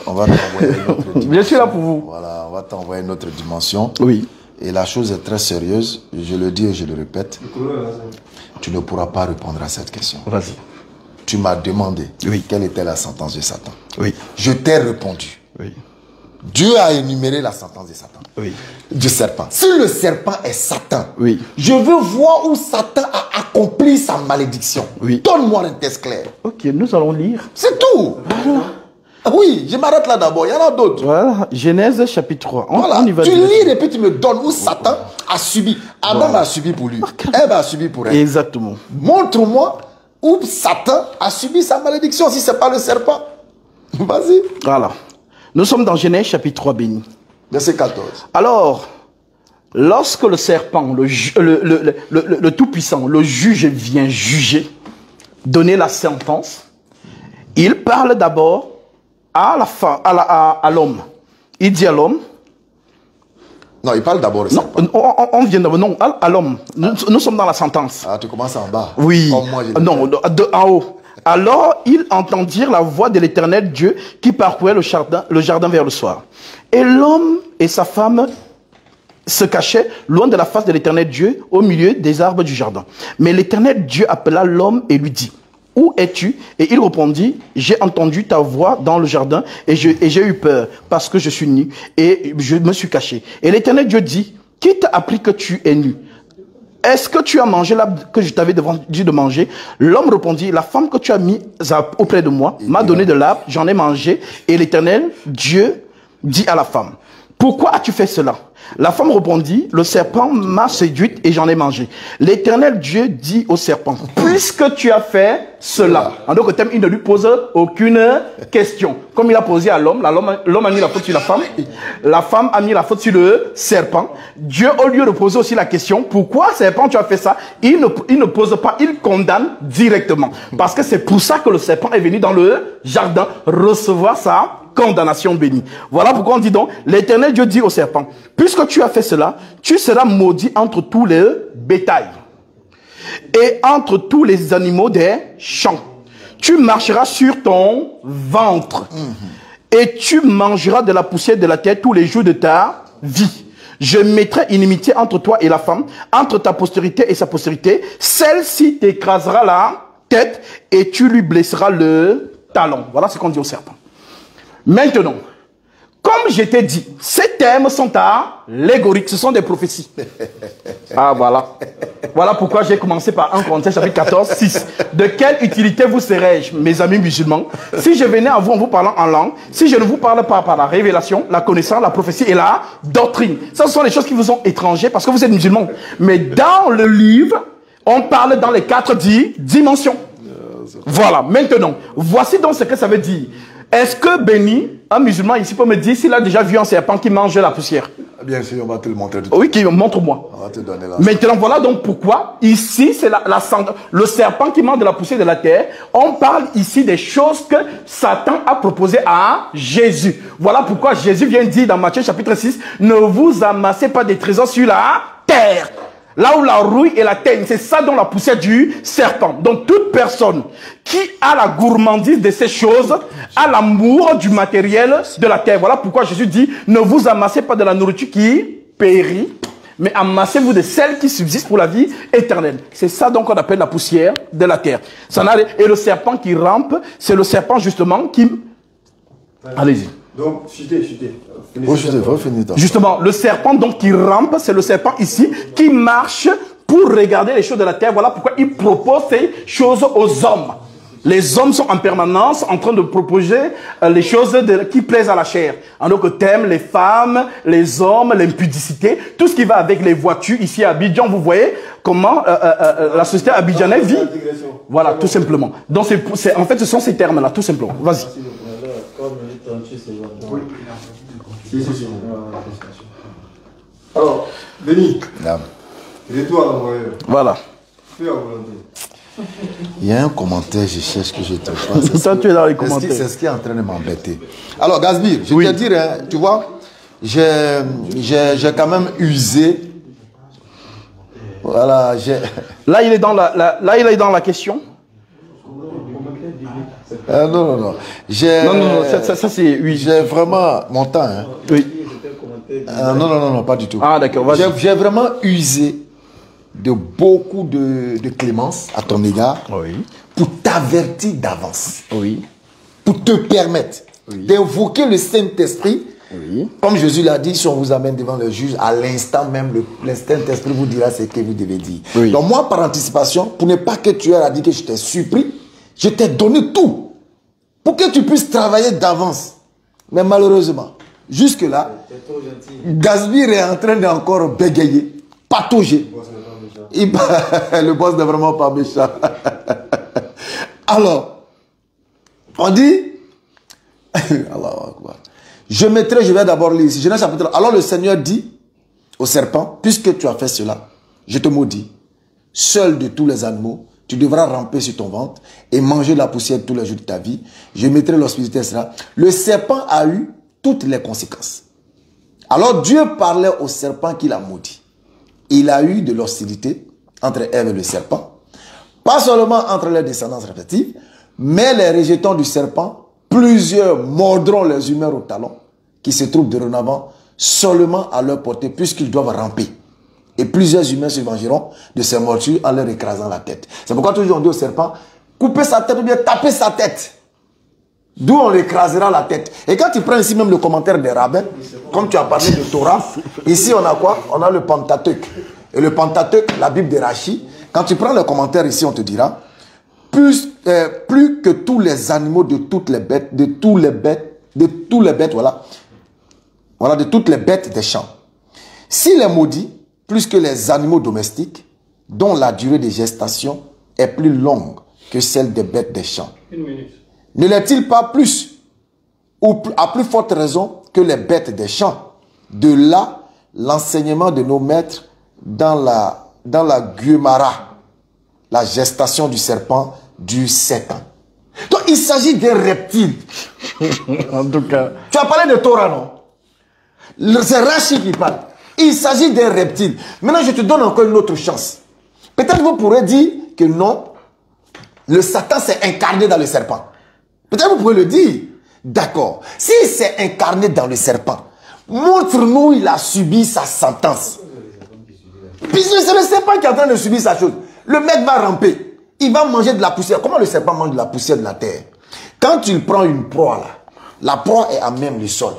on va t'envoyer une autre dimension. Je suis là pour vous. Voilà, on va t'envoyer une autre dimension. Oui. Et la chose est très sérieuse. Je le dis et je le répète. Tu ne pourras pas répondre à cette question. Vas-y. Tu m'as demandé oui. quelle était la sentence de Satan. Oui. Je t'ai répondu. Oui. Dieu a énuméré la sentence de Satan. Oui. Du serpent. Si le serpent est Satan, oui. je veux voir où Satan a accompli sa malédiction. Oui. Donne-moi un texte clair. Ok, nous allons lire. C'est tout. Voilà. Oui, je m'arrête là d'abord. Il y en a d'autres. Voilà. Genèse chapitre 3. Voilà. On y va tu lis et puis tu me donnes où Satan a subi. Adam a subi pour lui. Ève a subi pour elle. Exactement. Montre-moi où Satan a subi sa malédiction si ce n'est pas le serpent. Vas-y. Voilà. Nous sommes dans Genèse chapitre 3 béni. Verset 14. Alors, lorsque le serpent, le Tout-Puissant, le juge vient juger, donner la sentence, il parle d'abord à l'homme. Il dit à l'homme. Non, il parle d'abord au serpent. Non, on vient d'abord. Non, à l'homme. Nous sommes dans la sentence. Ah, tu commences en bas. Oui. Comme moi, non, en haut. Alors, ils entendirent la voix de l'Éternel Dieu qui parcourait le jardin vers le soir. Et l'homme et sa femme se cachaient loin de la face de l'Éternel Dieu au milieu des arbres du jardin. Mais l'Éternel Dieu appela l'homme et lui dit, « Où es-tu » Et il répondit, « J'ai entendu ta voix dans le jardin et j'ai eu peur parce que je suis nu et je me suis caché. » Et l'Éternel Dieu dit, « Qui t'a appris que tu es nu ? Est-ce que tu as mangé l'arbre que je t'avais dit de manger ?» L'homme répondit, « La femme que tu as mise auprès de moi m'a donné de l'arbre, j'en ai mangé. » Et l'Éternel Dieu dit à la femme, « Pourquoi as-tu fait cela ?» La femme répondit, « Le serpent m'a séduite et j'en ai mangé. » L'Éternel Dieu dit au serpent, « Puisque tu as fait cela. » En d'autres termes, il ne lui pose aucune question. Comme il a posé à l'homme, l'homme a mis la faute sur la femme a mis la faute sur le serpent. Dieu, au lieu de poser aussi la question, « Pourquoi, serpent, tu as fait ça ?» il ne pose pas, il condamne directement. Parce que c'est pour ça que le serpent est venu dans le jardin recevoir sa condamnation bénie. Voilà pourquoi on dit donc, l'Éternel Dieu dit au serpent, « Puisque tu as fait cela, tu seras maudit entre tous les bétails et entre tous les animaux des champs. Tu marcheras sur ton ventre et tu mangeras de la poussière de la terre tous les jours de ta vie. Je mettrai inimitié entre toi et la femme, entre ta postérité et sa postérité. Celle-ci t'écrasera la tête et tu lui blesseras le talon. » Voilà ce qu'on dit au serpent. Maintenant, comme je t'ai dit, ces termes sont allégoriques, ce sont des prophéties. Ah, voilà. Voilà pourquoi j'ai commencé par 1 Corinthiens chapitre 14, 6. De quelle utilité vous serais-je, mes amis musulmans, si je venais à vous en vous parlant en langue, si je ne vous parle pas par la révélation, la connaissance, la prophétie et la doctrine. Ça, ce sont les choses qui vous sont étrangères parce que vous êtes musulmans. Mais dans le livre, on parle dans les 4 dimensions. Voilà. Maintenant, voici donc ce que ça veut dire. Est-ce que Béni, un musulman ici, peut me dire s'il a déjà vu un serpent qui mange la poussière? Bien sûr, on va te le montrer. Oui, montre-moi. On va te donner là. Maintenant, voilà donc pourquoi, ici, c'est le serpent qui mange de la poussière de la terre. On parle ici des choses que Satan a proposées à Jésus. Voilà pourquoi Jésus vient dire dans Matthieu chapitre 6, ne vous amassez pas des trésors sur la terre. Là où la rouille et la teigne, c'est ça dans la poussière du serpent. Donc toute personne qui a la gourmandise de ces choses a l'amour du matériel de la terre. Voilà pourquoi Jésus dit, ne vous amassez pas de la nourriture qui périt, mais amassez-vous de celle qui subsiste pour la vie éternelle. C'est ça donc qu'on appelle la poussière de la terre. Et le serpent qui rampe, c'est le serpent justement qui... Allez-y. Donc, chutez. Justement, le serpent donc qui rampe, c'est le serpent ici qui marche pour regarder les choses de la terre. Voilà pourquoi il propose ces choses aux hommes. Les hommes sont en permanence en train de proposer les choses qui plaisent à la chair. En d'autres termes, les femmes, les hommes, l'impudicité, tout ce qui va avec les voitures. Ici à Abidjan, vous voyez comment la société abidjanaise vit. Voilà, tout simplement. Donc, en fait, ce sont ces termes-là, tout simplement. Vas-y. Alors, Denis, retour à l'envoyeur. Voilà. Fais à volonté. Il y a un commentaire, je cherche que je te fasse. Ça, tu es dans les commentaires. C'est ce qui est en train de m'embêter. Alors, Gazbir, je vais te dire, hein, tu vois, j'ai quand même usé. Voilà, là, il est dans là, il est dans la question. Non. Non, ça c'est... Oui. J'ai vraiment... Mon temps, hein. Oui. Non, pas du tout. Ah, d'accord, vas-y. J'ai vraiment usé de beaucoup de clémence à ton égard, oui, pour t'avertir d'avance, oui, pour te permettre d'invoquer le Saint-Esprit. Oui. Comme Jésus l'a dit, si on vous amène devant le juge, à l'instant même, le Saint-Esprit vous dira ce que vous devez dire. Oui. Donc moi, par anticipation, pour ne pas que tu aies à dire que je t'ai surpris, je t'ai donné tout pour que tu puisses travailler d'avance. Mais malheureusement, jusque-là, Gazbir est en train d'encore bégayer, patauger. Le boss n'est vraiment pas méchant. Alors, on dit, Allahu Akbar. Je vais d'abord lire ici. Genèse chapitre. Alors le Seigneur dit au serpent, puisque tu as fait cela, je te maudis. Seul de tous les animaux, tu devras ramper sur ton ventre et manger la poussière tous les jours de ta vie. Je mettrai l'hospitalité, etc. Le serpent a eu toutes les conséquences. Alors Dieu parlait au serpent qui l'a maudit. Il a eu de l'hostilité entre Ève et le serpent. Pas seulement entre les descendants respectifs, mais les rejetants du serpent, plusieurs mordront les humains au talon, qui se trouvent de renavant seulement à leur portée, puisqu'ils doivent ramper. Et plusieurs humains se vengeront de ces morsures en leur écrasant la tête. C'est pourquoi toujours on dit au serpent, couper sa tête ou bien taper sa tête. D'où on écrasera la tête. Et quand tu prends ici même le commentaire des rabbins, comme tu as parlé de Torah, ici on a quoi? On a le Pentateuque. Et le Pentateuque, la Bible de Rachi, quand tu prends le commentaire ici, on te dira, plus que tous les animaux de toutes les bêtes, de toutes les bêtes, voilà, de toutes les bêtes des champs. S'il est maudit, plus que les animaux domestiques, dont la durée de gestation est plus longue que celle des bêtes des champs. Une minute. Ne l'est-il pas plus, ou à plus forte raison que les bêtes des champs? De là, l'enseignement de nos maîtres dans la Guémara, la gestation du serpent dure 7 ans. Donc, il s'agit d'un reptile. En tout cas. Tu as parlé de Torah, non? C'est Rachi qui parle. Il s'agit d'un reptile. Maintenant, je te donne encore une autre chance. Peut-être vous pourrez dire que non, le Satan s'est incarné dans le serpent. Peut-être vous pouvez le dire. D'accord. S'il s'est incarné dans le serpent, montre-nous il a subi sa sentence. Puisque c'est le serpent qui est en train de subir sa chose. Le mec va ramper. Il va manger de la poussière. Comment le serpent mange de la poussière de la terre? Quand tu prends une proie là, la proie est à même le sol.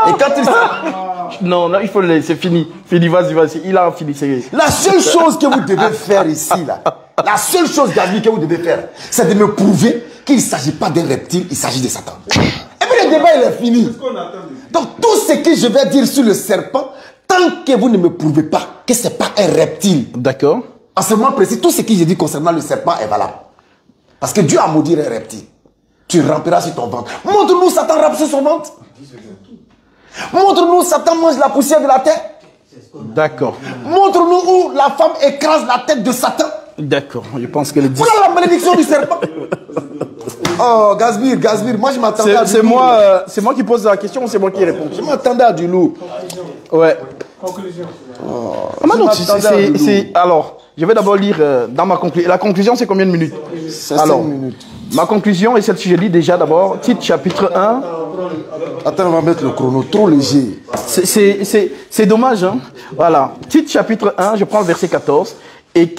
Et quand il... Non, il faut le laisser. C'est fini. Fini, vas-y. Il a fini. La seule chose que vous devez faire ici, là, la seule chose, Gabi, que vous devez faire, c'est de me prouver qu'il ne s'agit pas d'un reptile, il s'agit de Satan. Et puis le débat, il est fini. Donc tout ce que je vais dire sur le serpent, tant que vous ne me prouvez pas que ce n'est pas un reptile. D'accord. En ce moment précis, tout ce que j'ai dit concernant le serpent est valable. Parce que Dieu a maudit un reptile. Tu ramperas sur ton ventre. Montre-nous Satan rampe sur son ventre. Montre-nous Satan mange la poussière de la terre. D'accord. Montre-nous où la femme écrase la tête de Satan. D'accord, je pense qu'elle est dit. Voilà la malédiction du serpent. Oh, Gazmir, moi je m'attendais à du lourd. C'est moi qui pose la question ou c'est moi qui réponds? Je m'attendais à du lourd. Ouais. Conclusion. Alors, je vais d'abord lire dans ma conclusion. La conclusion, c'est combien de minutes? C'est 5 Alors, minutes. ma conclusion est celle-ci, je lis déjà d'abord. Tite chapitre 1. Attends, on va mettre le chrono trop léger. C'est dommage, hein. Voilà. Tite chapitre 1, je prends le verset 14. Et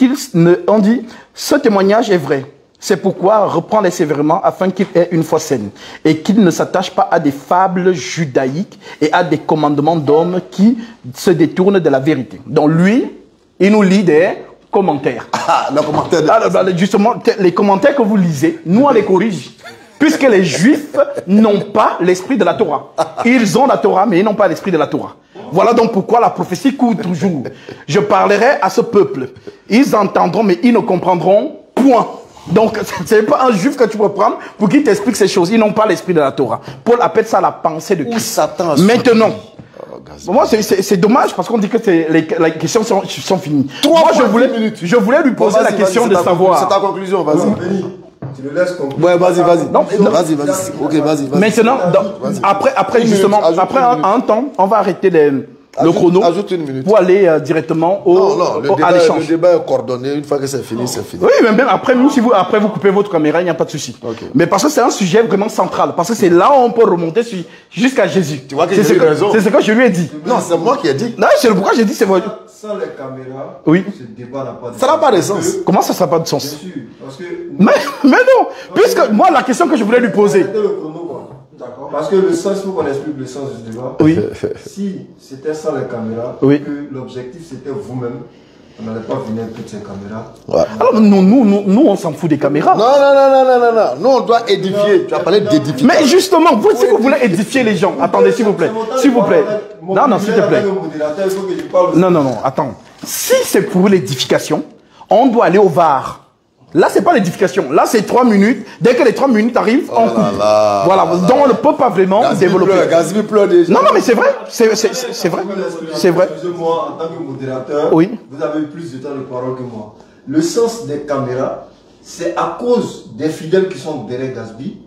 on dit, ce témoignage est vrai. C'est pourquoi reprends-les sévèrement afin qu'il ait une foi saine et qu'il ne s'attache pas à des fables judaïques et à des commandements d'hommes qui se détournent de la vérité. Donc lui, il nous lit des commentaires. Ah, le commentaire de... Alors, justement, les commentaires que vous lisez, nous on les corrige. Puisque les Juifs n'ont pas l'esprit de la Torah. Ils ont la Torah, mais ils n'ont pas l'esprit de la Torah. Voilà donc pourquoi la prophétie court toujours. Je parlerai à ce peuple. Ils entendront, mais ils ne comprendront point. Donc, ce n'est pas un juif que tu peux prendre pour qu'il t'explique ces choses. Ils n'ont pas l'esprit de la Torah. Paul appelle ça la pensée de Christ. Satan maintenant, moi, c'est dommage parce qu'on dit que les questions sont finies. Moi, je voulais lui poser la question de savoir. C'est ta conclusion, vas-y. Tu le laisses conclure. Ouais, vas-y. Non, Vas-y. Ok, vas-y. Maintenant, après justement, après un temps, on va arrêter le chrono ajoute une minute. pour aller directement à l'échange. Le débat est coordonné. Une fois que c'est fini, c'est fini. Oui, mais même après, si vous coupez votre caméra, il n'y a pas de souci. Okay. Mais parce que c'est un sujet vraiment central. Parce que c'est là où on peut remonter jusqu'à Jésus. Tu vois que j'ai eu raison. C'est ce que je lui ai dit. Non, c'est moi qui ai dit. Non, c'est pourquoi j'ai dit c'est moi. Sans les caméras, oui. Ce débat n'a pas de sens. Ça n'a pas de sens. Comment ça n'a pas de sens? Bien sûr, parce que... Mais non, puisque moi, la question que je voulais lui poser... Parce que le sens, il faut qu'on explique le sens du débat. Oui. Si c'était sans les caméras, oui. que l'objectif c'était vous-même, on n'allait pas venir avec toutes ces caméras. Ouais. Alors nous, on s'en fout des caméras. Non. Nous, on doit édifier. Tu as parlé d'édifier. Mais justement, si vous voulez édifier les gens, attendez, s'il vous plaît. S'il vous plaît. Non, s'il te plaît. Non, attends. Si c'est pour l'édification, on doit aller au VAR. Là, c'est pas l'édification. Là, c'est 3 minutes. Dès que les 3 minutes arrivent, on coupe. Voilà. Donc, on ne peut pas vraiment développer. Gazmi pleure déjà. Non, mais c'est vrai. C'est vrai. C'est vrai. Excusez-moi, en tant que modérateur, oui. Vous avez plus de temps de parole que moi. Le sens des caméras, c'est à cause des fidèles qui sont derrière Gazbi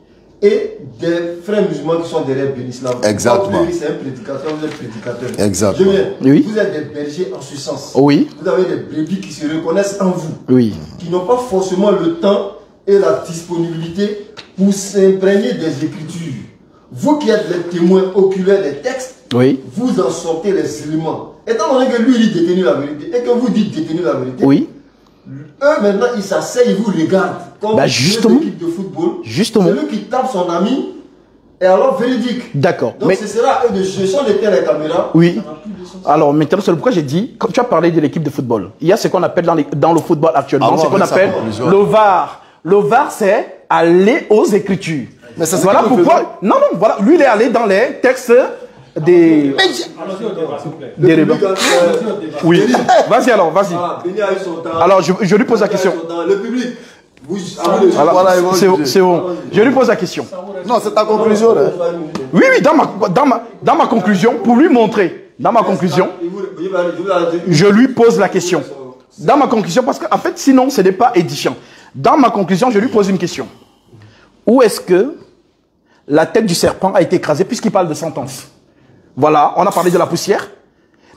et des frères musulmans qui sont derrière Benislam. Exactement. C'est un prédicateur, vous êtes prédicateur. Exactement. Oui. Vous êtes des bergers en ce sens. Oui. Vous avez des brebis qui se reconnaissent en vous. Oui. Qui n'ont pas forcément le temps et la disponibilité pour s'imprégner des Écritures. Vous qui êtes les témoins oculaires des textes, oui. Vous en sortez les éléments. Étant donné que lui, il dit détenir la vérité et que vous dites détenir la vérité, oui. Eux, maintenant, ils s'asseyent, ils vous regardent. Comme justement. une équipe de football. Justement. Celui qui tape son ami est alors véridique. D'accord. Donc, ce sera à eux de juger. Si on était les caméras, oui. Alors, maintenant, c'est pourquoi j'ai dit, quand tu as parlé de l'équipe de football, il y a ce qu'on appelle dans le football actuellement, ce qu'on appelle le VAR. Le VAR, c'est aller aux Écritures. Mais ça, voilà pourquoi. Non, voilà. Lui, il est allé dans les textes des. Des débats. Oui. Vas-y alors, vas-y. Alors, je lui pose la question. Le public. C'est bon. Je lui pose la question. Non, c'est ta conclusion. Hein. Oui, dans ma conclusion, pour lui montrer. Dans ma conclusion, je lui pose la question. Dans ma conclusion, parce qu'en fait, sinon, ce n'est pas édifiant. Dans ma conclusion, je lui pose une question. Où est-ce que la tête du serpent a été écrasée, puisqu'il parle de sentence? Voilà, on a parlé de la poussière.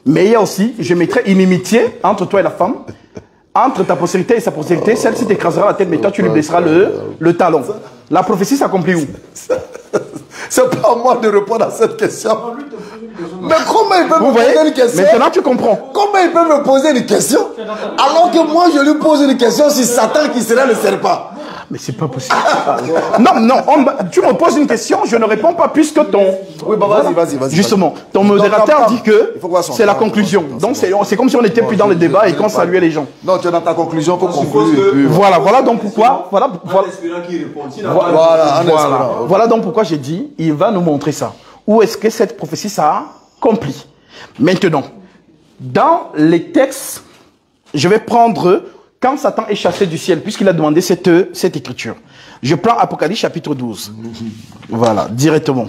Mais il y a aussi, je mettrai une inimitié entre toi et la femme. Entre ta postérité et sa postérité, celle-ci t'écrasera la tête, mais toi tu lui blesseras le talon. La prophétie s'accomplit où? C'est pas à moi de répondre à cette question. Mais comment il peut me poser une question? Maintenant tu comprends. Comment il peut me poser une question alors que moi je lui pose une question sur Satan qui serait le serpent? Mais c'est pas possible. Non, tu me poses une question, je ne réponds pas puisque ton... Oui, bah vas-y. Justement, ton modérateur dit que c'est la conclusion. Donc c'est comme si on n'était plus dans le débat et qu'on saluait les gens. Non, tu es dans ta conclusion pour conclure. Voilà donc pourquoi... Voilà donc pourquoi j'ai dit, il va nous montrer ça. Où est-ce que cette prophétie s'accomplit? Maintenant, dans les textes, je vais prendre... Quand Satan est chassé du ciel, puisqu'il a demandé cette écriture, je prends Apocalypse chapitre 12. Voilà, directement.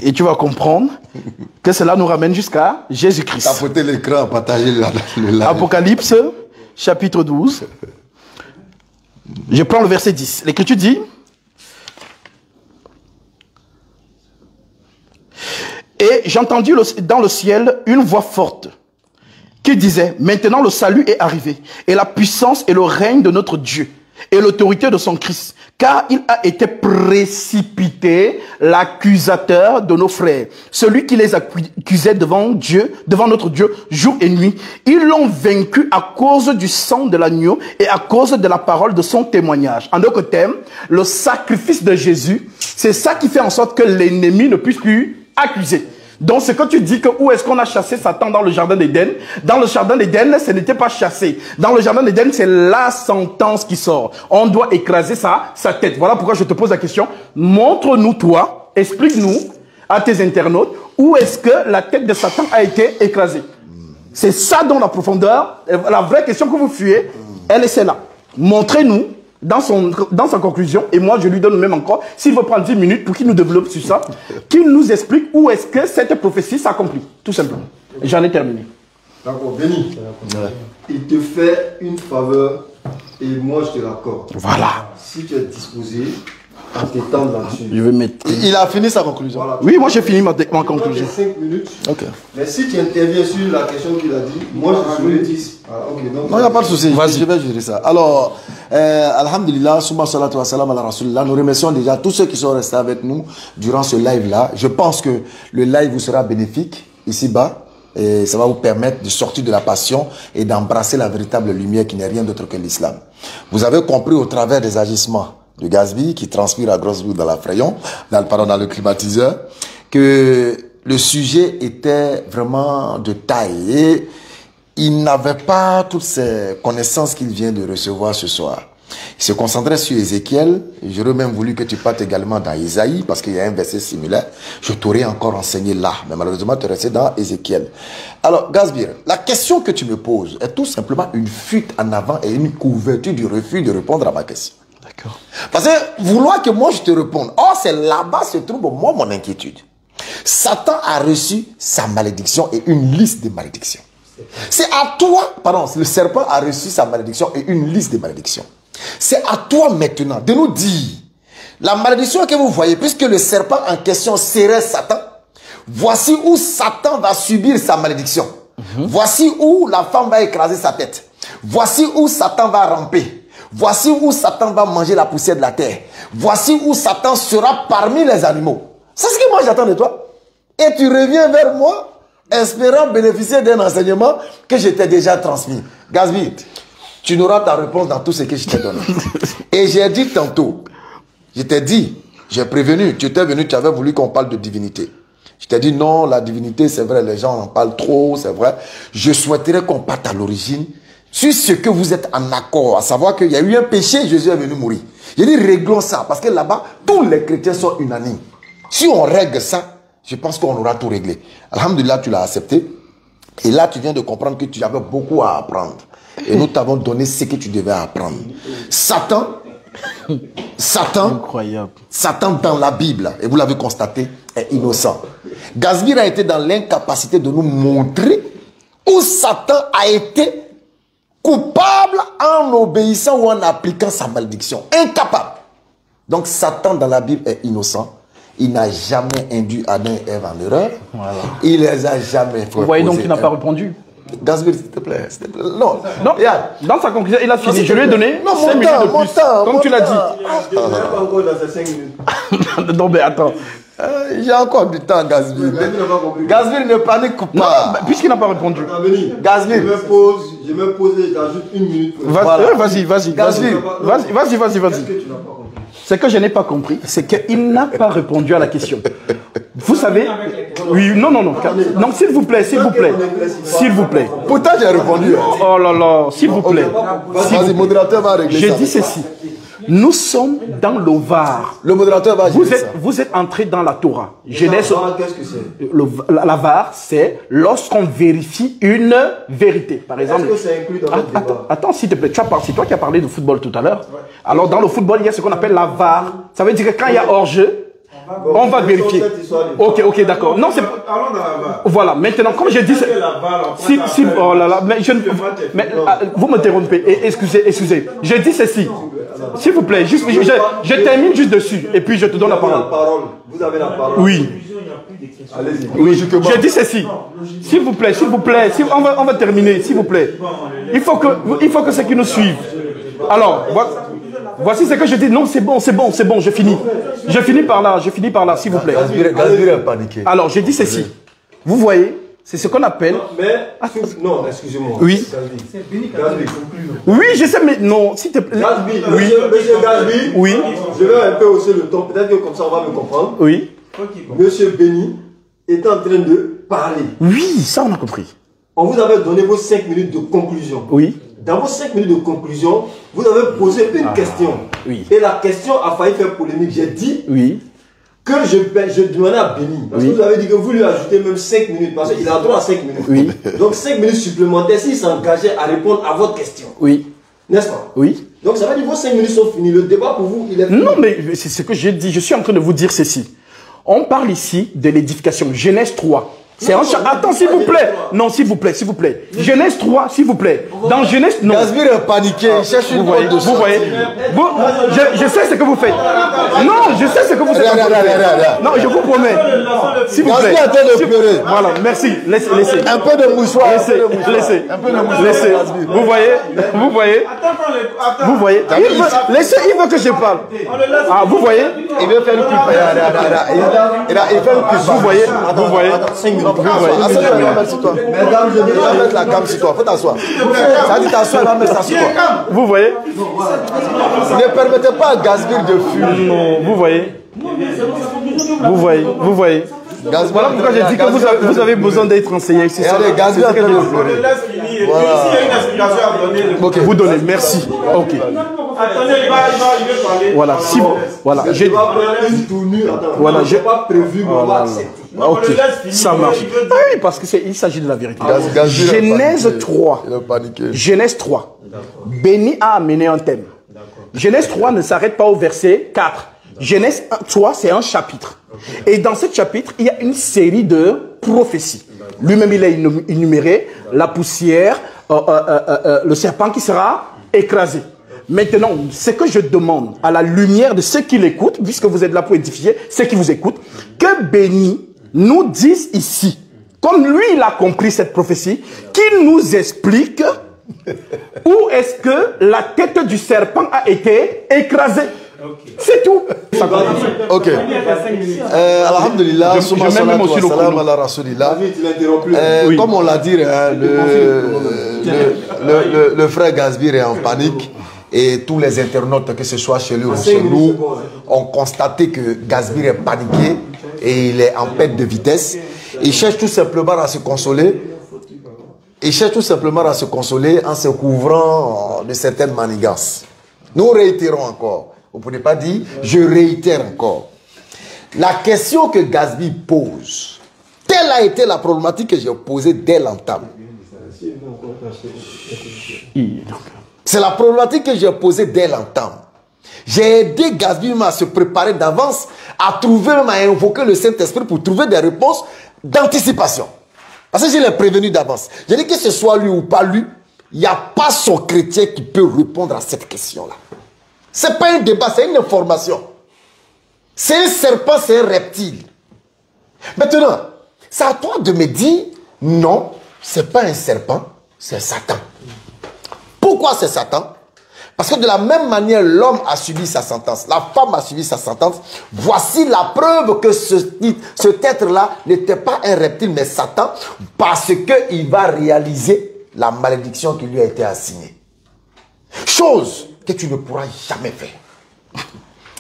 Et tu vas comprendre que cela nous ramène jusqu'à Jésus-Christ. Tapotez l'écran, partagez le live. Apocalypse, chapitre 12. Je prends le verset 10. L'Écriture dit... Et j'ai entendu dans le ciel une voix forte qui disait, maintenant le salut est arrivé, et la puissance et le règne de notre Dieu, et l'autorité de son Christ, car il a été précipité l'accusateur de nos frères, celui qui les accusait devant Dieu, devant notre Dieu, jour et nuit. Ils l'ont vaincu à cause du sang de l'agneau et à cause de la parole de son témoignage. En d'autres termes, le sacrifice de Jésus, c'est ça qui fait en sorte que l'ennemi ne puisse plus accuser. Donc, ce que tu dis que où est-ce qu'on a chassé Satan dans le jardin d'Éden? Dans le jardin d'Éden, ce n'était pas chassé. Dans le jardin d'Éden, c'est la sentence qui sort. On doit écraser sa tête. Voilà pourquoi je te pose la question. Montre-nous, toi, explique-nous à tes internautes, où est-ce que la tête de Satan a été écrasée. C'est ça dans la profondeur. La vraie question que vous fuyez, elle est celle-là. Montrez-nous dans sa conclusion, et moi je lui donne même encore, s'il veut prendre 10 minutes pour qu'il nous développe sur ça, qu'il nous explique où est-ce que cette prophétie s'accomplit, tout simplement. J'en ai terminé. D'accord, Béni, il te fait une faveur et moi je te l'accorde. Voilà. Si tu es disposé à t'étendre là-dessus. Je vais mettre... Il a fini sa conclusion. Voilà. Oui, moi j'ai fini ma conclusion. 5 minutes. Ok. Mais si tu interviens sur la question qu'il a dit, moi je suis le 10. Okay, donc, non, il n'y a pas de souci. Vas-y. Je vais gérer ça. Alors, alhamdulillah, summa salatu wa salam ala rasulillah. Nous remercions déjà tous ceux qui sont restés avec nous durant ce live-là. Je pense que le live vous sera bénéfique ici-bas. Et ça va vous permettre de sortir de la passion et d'embrasser la véritable lumière qui n'est rien d'autre que l'islam. Vous avez compris au travers des agissements de Gazby qui transpire à grosse goutte dans la frayon, dans le climatiseur, que le sujet était vraiment de taille et il n'avait pas toutes ces connaissances qu'il vient de recevoir ce soir. Il se concentrait sur Ézéchiel. J'aurais même voulu que tu partes également dans Isaïe parce qu'il y a un verset similaire. Je t'aurais encore enseigné là, mais malheureusement tu es resté dans Ézéchiel. Alors Gazbir, la question que tu me poses est tout simplement une fuite en avant et une couverture du refus de répondre à ma question. D'accord. Parce que vouloir que moi je te réponde, oh c'est là-bas se trouve moi mon inquiétude. Satan a reçu sa malédiction et une liste de malédictions. C'est à toi, pardon, le serpent a reçu sa malédiction et une liste de malédictions. C'est à toi maintenant de nous dire la malédiction que vous voyez, puisque le serpent en question serait Satan. Voici où Satan va subir sa malédiction. Voici où la femme va écraser sa tête. Voici où Satan va ramper. Voici où Satan va manger la poussière de la terre. Voici où Satan sera parmi les animaux. C'est ce que moi j'attends de toi. Et tu reviens vers moi, espérant bénéficier d'un enseignement que je t'ai déjà transmis. Gazby, tu n'auras ta réponse dans tout ce que je t'ai donné. Et j'ai dit tantôt, je t'ai dit, j'ai prévenu, tu étais venu, tu avais voulu qu'on parle de divinité. Je t'ai dit non, la divinité, c'est vrai, les gens en parlent trop, c'est vrai. Je souhaiterais qu'on parte à l'origine sur ce que vous êtes en accord, à savoir qu'il y a eu un péché, Jésus est venu mourir. J'ai dit réglons ça, parce que là-bas, tous les chrétiens sont unanimes. Si on règle ça, je pense qu'on aura tout réglé. Alhamdulillah, tu l'as accepté. Et là, tu viens de comprendre que tu avais beaucoup à apprendre. Et nous t'avons donné ce que tu devais apprendre. Satan, Incroyable. Satan dans la Bible, et vous l'avez constaté, est innocent. Gazbir a été dans l'incapacité de nous montrer où Satan a été coupable en obéissant ou en appliquant sa malédiction. Incapable. Donc Satan dans la Bible est innocent. Il n'a jamais induit Adam et Ève en erreur. Voilà. Il les a jamais fait. Vous voyez donc qu'il n'a pas répondu. Gazbir, s'il te plaît, s'il te plaît. Non. Non, dans sa conclusion, il a fini. Je lui ai donné 5 minutes de plus. Comme tu l'as dit. Il n'est pas encore dans ces 5 minutes. Non, mais attends. J'ai encore du temps, Gazbir. Gazbir, ne panique pas. Puisqu'il n'a pas répondu. Gazbir. Je me pose et j'ajoute 1 minute. Vas-y. Gazbir. Vas-y. Ce que je n'ai pas compris, c'est qu'il n'a pas répondu à la question. Vous savez... Oui, non. Donc, s'il vous plaît. Pourtant, j'ai répondu. Oh là là, s'il vous plaît. Vas-y, modérateur va régler ça. J'ai dit ceci. Nous sommes dans le VAR. Le modérateur va gérer ça. Vous êtes entré dans la Torah. Genèse. Qu'est-ce que c'est? La VAR, c'est lorsqu'on vérifie une vérité. Par exemple. Est-ce que c'est inclus dans notre débat? Attends, s'il te plaît. C'est toi qui as parlé de football tout à l'heure. Ouais. Alors, dans le football, il y a ce qu'on appelle la VAR. Ça veut dire que quand il y a hors-jeu, On va vérifier. Ok, d'accord. Non, c'est... Allons dans la VAR. Voilà, maintenant, comme j'ai dit... oh là là, mais vous m'interrompez. Excusez. J'ai dit ceci. S'il vous plaît, juste, je termine juste dessus. Et puis je te donne la parole. Vous avez la parole. Oui. Allez-y. Oui, j'ai dit ceci. S'il vous plaît, on va terminer, s'il vous plaît. Il faut que ceux qui nous suivent. Alors, voici ce que je dis. Non, c'est bon, je finis. Je finis par là, s'il vous plaît. Gasbir est paniqué. Alors, j'ai dit ceci. Vous voyez, c'est ce qu'on appelle... Non, excusez-moi. Oui. Oui, je sais, mais non, s'il te plaît. Gasbir, Oui. Monsieur Gasbir. Oui. Je vais un peu hausser le ton, peut-être que comme ça on va me comprendre. Oui. Monsieur Béni est en train de parler. Oui, ça on a compris. On vous avait donné vos 5 minutes de conclusion. Oui. Dans vos 5 minutes de conclusion, vous avez posé une question. Oui. Et la question a failli faire polémique. J'ai dit Oui. que je demandais à Béni. Parce que vous avez dit que vous lui ajoutez même 5 minutes. Parce qu'il a droit à 5 minutes. Oui. Donc 5 minutes supplémentaires s'il s'engageait à répondre à votre question. Oui. N'est-ce pas? Oui. Donc ça veut dire que vos 5 minutes sont finies. Le débat pour vous, il est fini. Non, mais c'est ce que j'ai dit. Je suis en train de vous dire ceci. On parle ici de l'édification. Genèse 3. C'est un chapitre. Attends, s'il vous plaît. Non, s'il vous plaît. Genèse 3, s'il vous plaît. Dans Genèse... Non. Gasbir est paniqué. Il cherche une voie de Vous voyez. Je sais ce que vous faites. Non, je sais ce que vous faites. Non, je vous promets. S'il vous plaît. Gasbir est en train de pleurer. Voilà, merci. Laissez. Un peu de mouchoir. Laissez. Un peu de mouchoir. Laissez. Vous voyez. Il veut que je parle. Ah, vous voyez. Il veut faire une pub. Il fait une pub. Vous voyez. 5 minutes. Mesdames, je vais mettre la gamme sur toi. Faut t'asseoir. Ça dit t'asseoir, là, mais ça sur toi. Vous voyez. Ne permettez pas à Gasbir de fumer. Non, vous voyez. Voilà pourquoi j'ai dit que vous avez besoin d'être enseigné. C'est ça. Regardez, Gasbir est en train de pleurer. Voilà. S'il y a une explication à donner, Ok, vous donnez, merci. Ok. attendez, il veut parler. Voilà, si vous. Voilà, Je vais prendre une tournure. Attends, Voilà, je n'ai pas prévu, mais on va accepter. Ok, ça marche. Ah oui, parce qu'il s'agit de la vérité. Genèse 3. Il a paniqué. Genèse 3. Béni a amené un thème. Genèse 3 ne s'arrête pas au verset 4. Genèse 3, c'est un chapitre. Et dans ce chapitre, il y a une série de prophéties. Lui-même, il a énuméré la poussière, le serpent qui sera écrasé. Maintenant, ce que je demande à la lumière de ceux qui l'écoutent, puisque vous êtes là pour édifier ceux qui vous écoutent, que Béni nous dise ici, comme lui il a compris cette prophétie, qu'il nous explique où est-ce que la tête du serpent a été écrasée. Okay. C'est tout. Ok. Alhamdulillah. Comme on l'a dit, le frère Gasbir est en panique. Et tous les internautes, que ce soit chez lui ou chez nous, ont constaté que Gasbir est paniqué et il est en perte de vitesse. Il cherche tout simplement à se consoler. Il cherche tout simplement à se consoler en se couvrant de certaines manigances. Nous réitérons encore. Vous ne pouvez pas dire, je réitère encore. La question que Gasbir pose, telle a été la problématique que j'ai posée dès l'entame. C'est la problématique que j'ai posée dès l'entame. J'ai aidé Gasbir à se préparer d'avance, à trouver, à invoquer le Saint-Esprit pour trouver des réponses d'anticipation. Parce que je l'ai prévenu d'avance. J'ai dit que ce soit lui ou pas lui, il n'y a pas son chrétien qui peut répondre à cette question-là. Ce n'est pas un débat, c'est une information. C'est un serpent, c'est un reptile. Maintenant, c'est à toi de me dire, non, ce n'est pas un serpent, c'est Satan. Pourquoi c'est Satan? Parce que de la même manière, l'homme a subi sa sentence, la femme a subi sa sentence. Voici la preuve que cet être-là n'était pas un reptile, mais Satan, parce qu'il va réaliser la malédiction qui lui a été assignée. Chose que tu ne pourras jamais faire.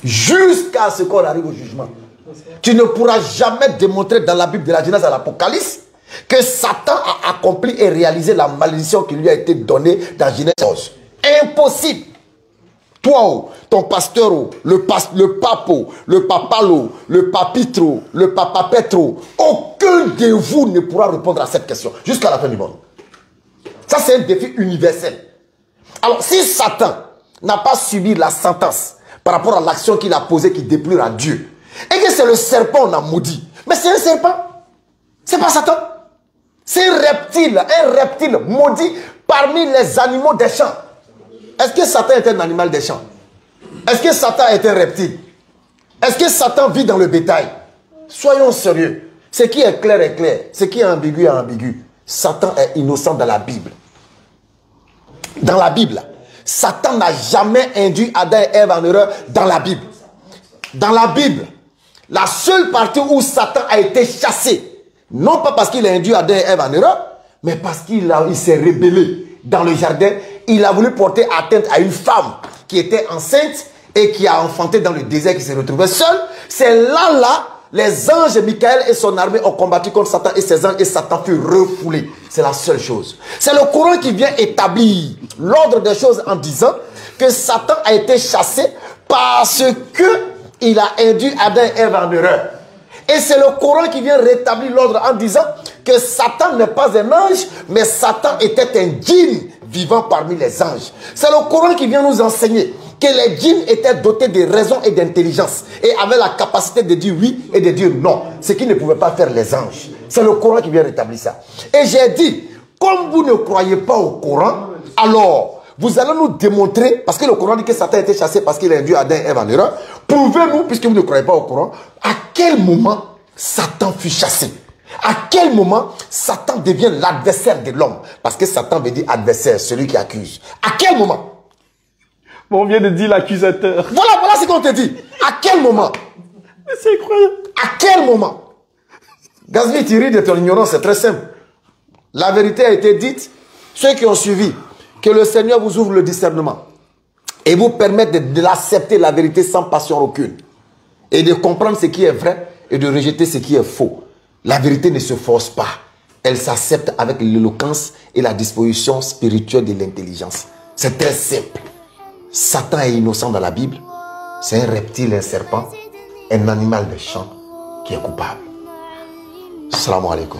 Jusqu'à ce qu'on arrive au jugement. Tu ne pourras jamais démontrer dans la Bible de la Genèse à l'Apocalypse que Satan a accompli et réalisé la malédiction qui lui a été donnée dans Genèse 11. Impossible. Toi, ton pasteur, le pape, le papalo, le papitro, le papa Petro, aucun de vous ne pourra répondre à cette question jusqu'à la fin du monde. Ça, c'est un défi universel. Alors, si Satan n'a pas subi la sentence par rapport à l'action qu'il a posée qui déplure à Dieu, et que c'est le serpent on a maudit. Mais c'est un serpent. C'est pas Satan. C'est un reptile maudit parmi les animaux des champs. Est-ce que Satan est un animal des champs? Est-ce que Satan est un reptile? Est-ce que Satan vit dans le bétail? Soyons sérieux. Ce qui est clair est clair. Ce qui est ambigu est ambigu. Satan est innocent dans la Bible. Dans la Bible, Satan n'a jamais induit Adam et Ève en erreur dans la Bible. Dans la Bible, la seule partie où Satan a été chassé, non pas parce qu'il a induit Adam et Ève en erreur, mais parce qu'il s'est rébellé dans le jardin. Il a voulu porter atteinte à une femme qui était enceinte et qui a enfanté dans le désert, qui s'est retrouvée seule. C'est là, les anges, Michael et son armée ont combattu contre Satan et ses anges et Satan fut refoulé. C'est la seule chose. C'est le Coran qui vient établir l'ordre des choses en disant que Satan a été chassé parce que il a induit Adam et Ève en erreur. Et c'est le Coran qui vient rétablir l'ordre en disant que Satan n'est pas un ange, mais Satan était un djinn vivant parmi les anges. C'est le Coran qui vient nous enseigner que les djinns étaient dotés de raison et d'intelligence et avaient la capacité de dire oui et de dire non, ce qui ne pouvaient pas faire les anges. C'est le Coran qui vient rétablir ça. Et j'ai dit, comme vous ne croyez pas au Coran, alors vous allez nous démontrer, parce que le Coran dit que Satan a été chassé parce qu'il a induit Adam et Ève en erreur. Prouvez-nous, puisque vous ne croyez pas au Coran, à quel moment Satan fut chassé. À quel moment Satan devient l'adversaire de l'homme? Parce que Satan veut dire adversaire, celui qui accuse. À quel moment? Bon, on vient de dire l'accusateur. Voilà ce qu'on te dit. À quel moment? Mais c'est incroyable. À quel moment? Gazmi, tu ris de ton ignorance, c'est très simple. La vérité a été dite. Ceux qui ont suivi, que le Seigneur vous ouvre le discernement et vous permette de l'accepter, la vérité, sans passion aucune. Et de comprendre ce qui est vrai et de rejeter ce qui est faux. La vérité ne se force pas. Elle s'accepte avec l'éloquence et la disposition spirituelle de l'intelligence. C'est très simple. Satan est innocent dans la Bible. C'est un reptile, un serpent, un animal de champ qui est coupable. Salam alaikum.